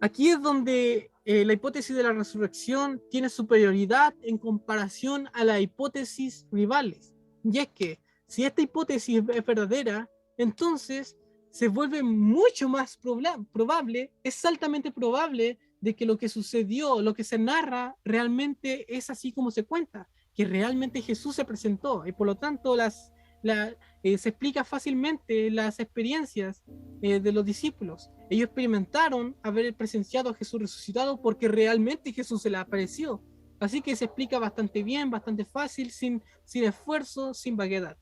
aquí es donde la hipótesis de la resurrección tiene superioridad en comparación a las hipótesis rivales. Y es que si esta hipótesis es verdadera, entonces se vuelve mucho más probable, es altamente probable de que lo que sucedió, lo que se narra, realmente es así como se cuenta, que realmente Jesús se presentó y por lo tanto se explica fácilmente las experiencias de los discípulos. Ellos experimentaron haber presenciado a Jesús resucitado porque realmente Jesús se les apareció. Así que se explica bastante bien, bastante fácil, sin esfuerzo, sin vaguedad.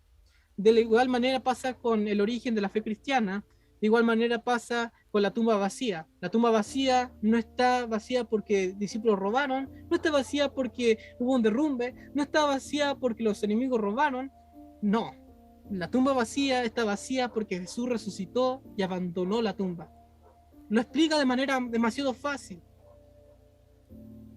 De la igual manera pasa con el origen de la fe cristiana, de igual manera pasa con la tumba vacía. La tumba vacía no está vacía porque discípulos robaron, no está vacía porque hubo un derrumbe, no está vacía porque los enemigos robaron, no. La tumba vacía está vacía porque Jesús resucitó y abandonó la tumba. Lo explica de manera demasiado fácil.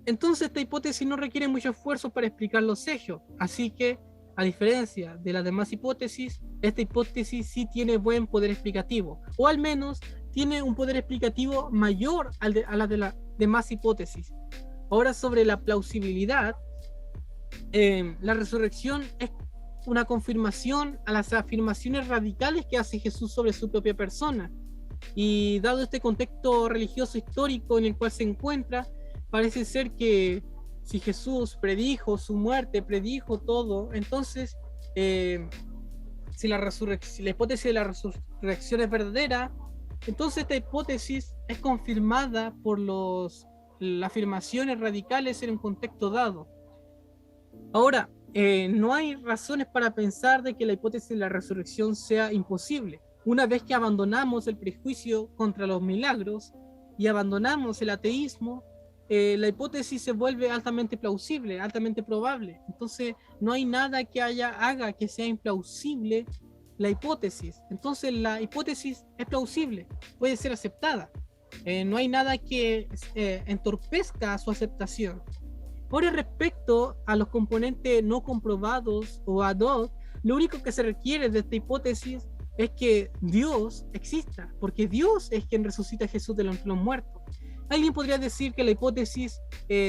Entonces esta hipótesis no requiere mucho esfuerzo para explicar los hechos, así que a diferencia de las demás hipótesis, esta hipótesis sí tiene buen poder explicativo, o al menos tiene un poder explicativo mayor a la de las demás hipótesis. Ahora sobre la plausibilidad, la resurrección es una confirmación a las afirmaciones radicales que hace Jesús sobre su propia persona. Y dado este contexto religioso histórico en el cual se encuentra, parece ser que si Jesús predijo su muerte, predijo todo, entonces si la hipótesis de la resurrección es verdadera, entonces esta hipótesis es confirmada por las afirmaciones radicales en un contexto dado. Ahora, no hay razones para pensar de que la hipótesis de la resurrección sea imposible. Una vez que abandonamos el prejuicio contra los milagros y abandonamos el ateísmo, la hipótesis se vuelve altamente plausible, altamente probable. Entonces, no hay nada que haga que sea implausible la hipótesis. Entonces, la hipótesis es plausible, puede ser aceptada. No hay nada que entorpezca su aceptación. Ahora, respecto a los componentes no comprobados o ad hoc, lo único que se requiere de esta hipótesis es que Dios exista, porque Dios es quien resucita a Jesús de los muertos. Alguien podría decir que la hipótesis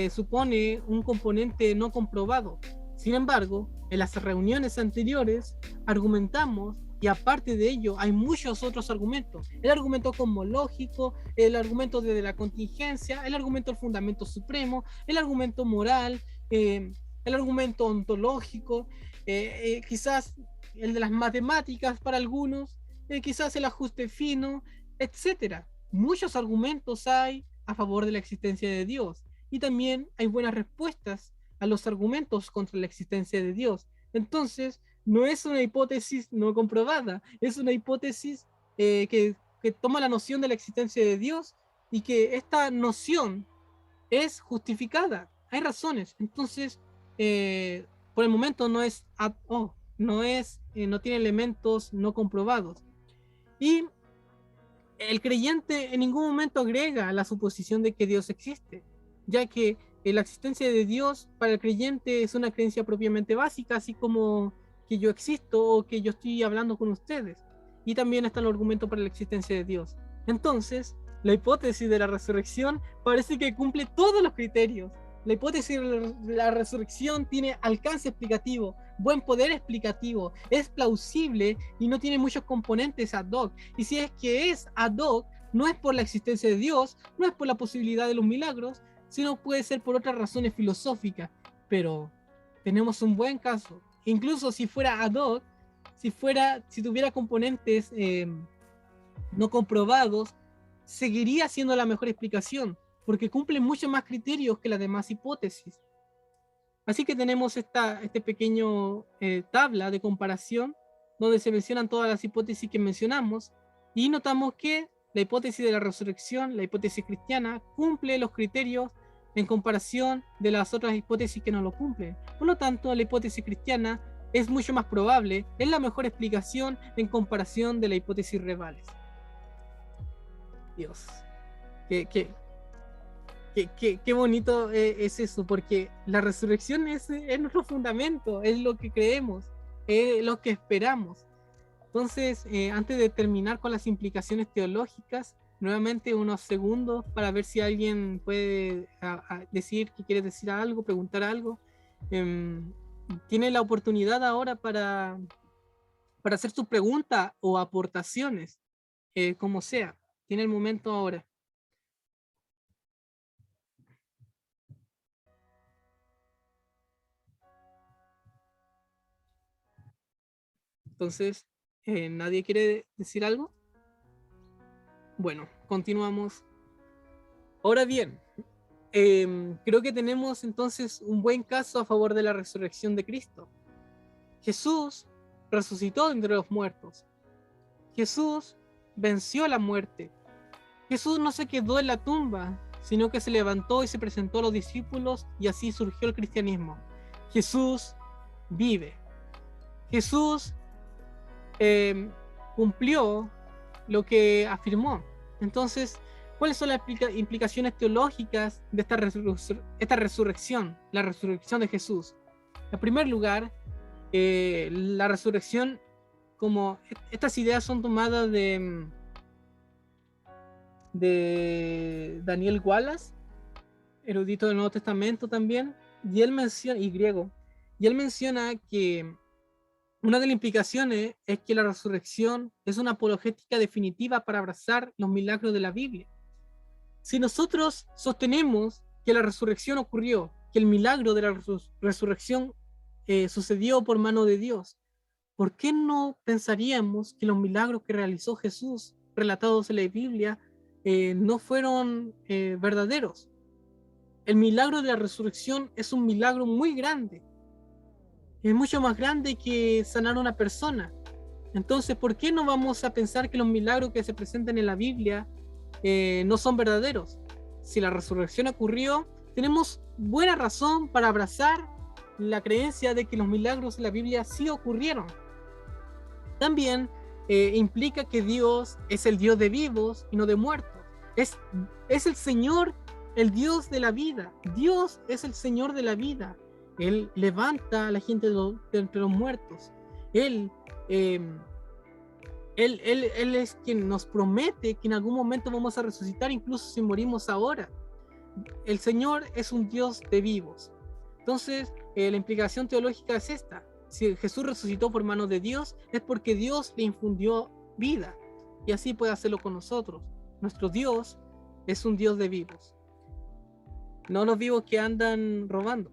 supone un componente no comprobado. Sin embargo, en las reuniones anteriores argumentamos, y aparte de ello hay muchos otros argumentos. El argumento cosmológico, el argumento de la contingencia, el argumento del fundamento supremo, el argumento moral, el argumento ontológico, quizás el de las matemáticas para algunos, quizás el ajuste fino, etcétera. Muchos argumentos hay a favor de la existencia de Dios y también hay buenas respuestas a los argumentos contra la existencia de Dios. Entonces, no es una hipótesis no comprobada, es una hipótesis que toma la noción de la existencia de Dios y que esta noción es justificada. Hay razones. Entonces, por el momento no es no tiene elementos no comprobados. Y el creyente en ningún momento agrega la suposición de que Dios existe, ya que la existencia de Dios para el creyente es una creencia propiamente básica, así como que yo existo o que yo estoy hablando con ustedes. Y también está el argumento para la existencia de Dios. Entonces, la hipótesis de la resurrección parece que cumple todos los criterios. La hipótesis de la resurrección tiene alcance explicativo, buen poder explicativo, es plausible y no tiene muchos componentes ad hoc. Y si es que es ad hoc, no es por la existencia de Dios, no es por la posibilidad de los milagros, sino puede ser por otras razones filosóficas. Pero tenemos un buen caso. Incluso si fuera ad hoc, si tuviera componentes no comprobados, seguiría siendo la mejor explicación, porque cumple muchos más criterios que las demás hipótesis. Así que tenemos este pequeño tabla de comparación donde se mencionan todas las hipótesis que mencionamos y notamos que la hipótesis de la resurrección, la hipótesis cristiana, cumple los criterios en comparación de las otras hipótesis que no lo cumplen. Por lo tanto, la hipótesis cristiana es mucho más probable, es la mejor explicación en comparación de la hipótesis Revales. Dios, qué bonito es eso, porque la resurrección es nuestro fundamento, es lo que creemos, es lo que esperamos. Entonces, antes de terminar con las implicaciones teológicas, nuevamente unos segundos para ver si alguien puede decir que quiere decir algo, preguntar algo. Tiene la oportunidad ahora para hacer su pregunta o aportaciones, como sea. Tiene el momento ahora. Entonces, ¿nadie quiere decir algo? Bueno, continuamos. Ahora bien, creo que tenemos entonces un buen caso a favor de la resurrección de Cristo. Jesús resucitó entre los muertos. Jesús venció la muerte. Jesús no se quedó en la tumba, sino que se levantó y se presentó a los discípulos y así surgió el cristianismo. Jesús vive. Jesús cumplió lo que afirmó. Entonces, ¿cuáles son las implicaciones teológicas de esta resurrección, la resurrección de Jesús? En primer lugar, la resurrección, como estas ideas son tomadas de Daniel Wallace, erudito del Nuevo Testamento también, y él menciona, y griego, y él menciona que una de las implicaciones es que la resurrección es una apologética definitiva para abrazar los milagros de la Biblia. Si nosotros sostenemos que la resurrección ocurrió, que el milagro de la resurrección sucedió por mano de Dios, ¿por qué no pensaríamos que los milagros que realizó Jesús, relatados en la Biblia, no fueron verdaderos? El milagro de la resurrección es un milagro muy grande. Es mucho más grande que sanar a una persona. Entonces, ¿por qué no vamos a pensar que los milagros que se presentan en la Biblia no son verdaderos? Si la resurrección ocurrió, tenemos buena razón para abrazar la creencia de que los milagros en la Biblia sí ocurrieron. También implica que Dios es el Dios de vivos y no de muertos. Es el Señor, el Dios de la vida. Dios es el Señor de la vida. Él levanta a la gente de entre los muertos. Él es quien nos promete que en algún momento vamos a resucitar, incluso si morimos ahora. El Señor es un Dios de vivos. Entonces, la implicación teológica es esta. Si Jesús resucitó por manos de Dios, es porque Dios le infundió vida. Y así puede hacerlo con nosotros. Nuestro Dios es un Dios de vivos. No los vivos que andan robando.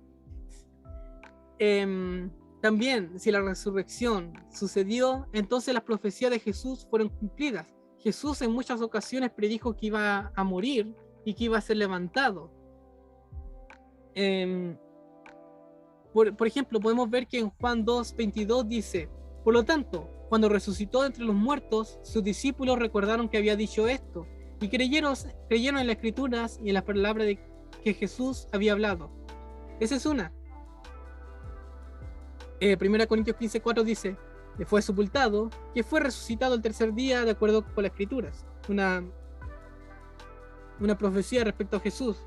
También, si la resurrección sucedió, entonces las profecías de Jesús fueron cumplidas. Jesús en muchas ocasiones predijo que iba a morir y que iba a ser levantado. Por ejemplo, podemos ver que en Juan 2:22 dice: por lo tanto, cuando resucitó entre los muertos, sus discípulos recordaron que había dicho esto y creyeron en las escrituras y en las palabras de que Jesús había hablado. Esa es una. 1 Corintios 15:4 dice: le fue sepultado, que fue resucitado el tercer día de acuerdo con las escrituras. Una profecía respecto a Jesús.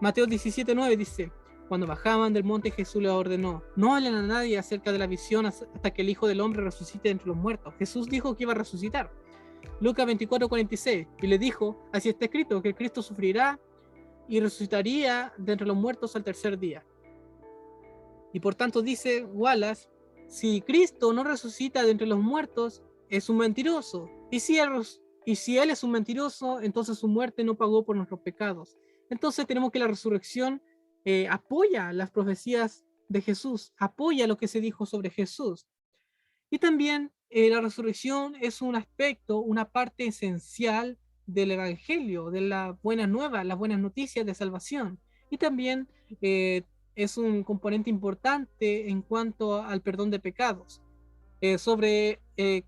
Mateo 17:9 dice: cuando bajaban del monte, Jesús les ordenó: no hablen a nadie acerca de la visión hasta que el Hijo del Hombre resucite entre los muertos. Jesús dijo que iba a resucitar. Lucas 24:46, y le dijo: así está escrito, que Cristo sufrirá y resucitaría de entre los muertos al tercer día. Y por tanto dice Wallace: si Cristo no resucita de entre los muertos, es un mentiroso. Y si él es un mentiroso, entonces su muerte no pagó por nuestros pecados. Entonces tenemos que la resurrección apoya las profecías de Jesús, apoya lo que se dijo sobre Jesús. Y también la resurrección es un aspecto, una parte esencial del Evangelio, de la buena nueva, las buenas noticias de salvación. Y también es un componente importante en cuanto al perdón de pecados. Que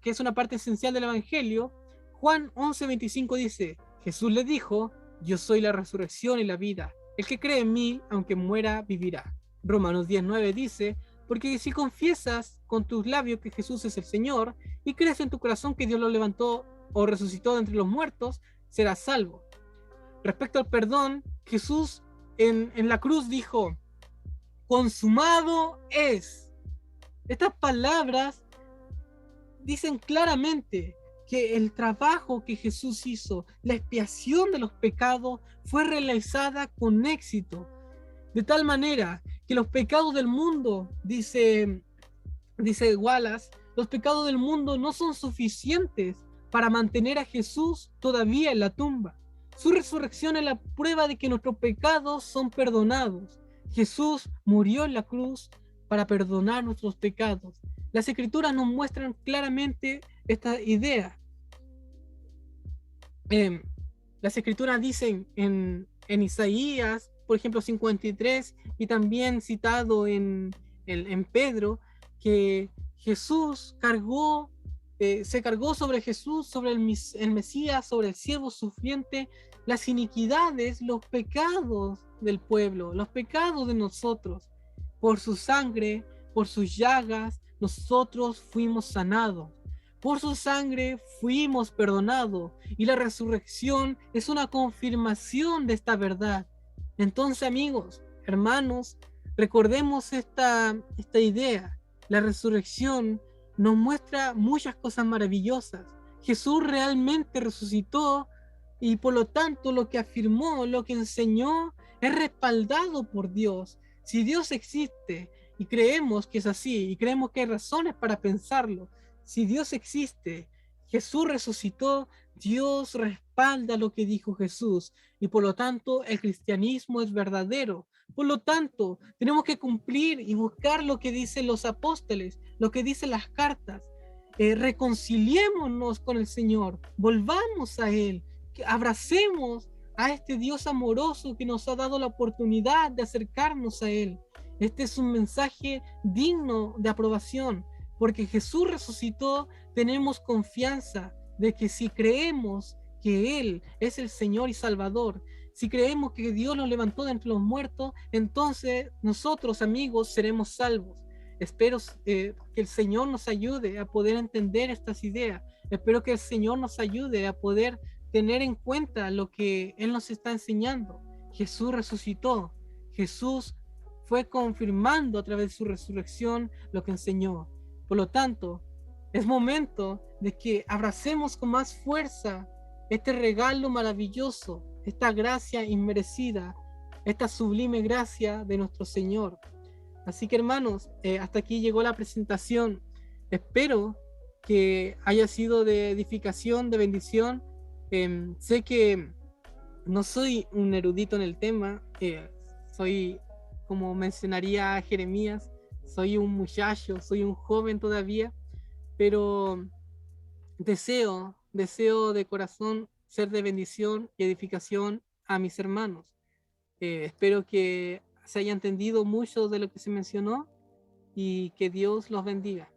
es una parte esencial del Evangelio, Juan 11:25 dice, Jesús le dijo, yo soy la resurrección y la vida. El que cree en mí, aunque muera, vivirá. Romanos 10:9 dice, porque si confiesas con tus labios que Jesús es el Señor y crees en tu corazón que Dios lo levantó o resucitó de entre los muertos, serás salvo. Respecto al perdón, Jesús en la cruz dijo, consumado es. Estas palabras dicen claramente que el trabajo que Jesús hizo, la expiación de los pecados, fue realizada con éxito. De tal manera que los pecados del mundo, dice Wallace, los pecados del mundo no son suficientes para mantener a Jesús todavía en la tumba. Su resurrección es la prueba de que nuestros pecados son perdonados. Jesús murió en la cruz para perdonar nuestros pecados. Las escrituras nos muestran claramente esta idea. Eh, las escrituras dicen en Isaías, por ejemplo, 53, y también citado en Pedro, que Jesús se cargó sobre Jesús, sobre el Mesías, sobre el siervo sufriente, las iniquidades, los pecados del pueblo, los pecados de nosotros. Por su sangre, por sus llagas, nosotros fuimos sanados. Por su sangre fuimos perdonados y la resurrección es una confirmación de esta verdad. Entonces, amigos, hermanos, recordemos esta idea. La resurrección nos muestra muchas cosas maravillosas. Jesús realmente resucitó y por lo tanto lo que afirmó, lo que enseñó es respaldado por Dios. Si Dios existe y creemos que es así y creemos que hay razones para pensarlo, si Dios existe, Jesús resucitó, Dios respalda lo que dijo Jesús y por lo tanto el cristianismo es verdadero. Por lo tanto, tenemos que cumplir y buscar lo que dicen los apóstoles, lo que dicen las cartas. Reconciliémonos con el Señor, volvamos a Él, abracemos a este Dios amoroso que nos ha dado la oportunidad de acercarnos a Él. Este es un mensaje digno de aprobación, porque Jesús resucitó, tenemos confianza de que si creemos que Él es el Señor y Salvador, si creemos que Dios lo levantó de entre los muertos, entonces nosotros, amigos, seremos salvos. Espero que el Señor nos ayude a poder entender estas ideas. Espero que el Señor nos ayude a poder tener en cuenta lo que Él nos está enseñando. Jesús resucitó. Jesús fue confirmando a través de su resurrección lo que enseñó. Por lo tanto, es momento de que abracemos con más fuerza este regalo maravilloso, esta gracia inmerecida, esta sublime gracia de nuestro Señor. Así que hermanos, hasta aquí llegó la presentación. Espero que haya sido de edificación, de bendición. Sé que no soy un erudito en el tema, soy, como mencionaría Jeremías, soy un muchacho, soy un joven todavía, pero deseo de corazón ser de bendición y edificación a mis hermanos. Espero que se haya entendido mucho de lo que se mencionó y que Dios los bendiga.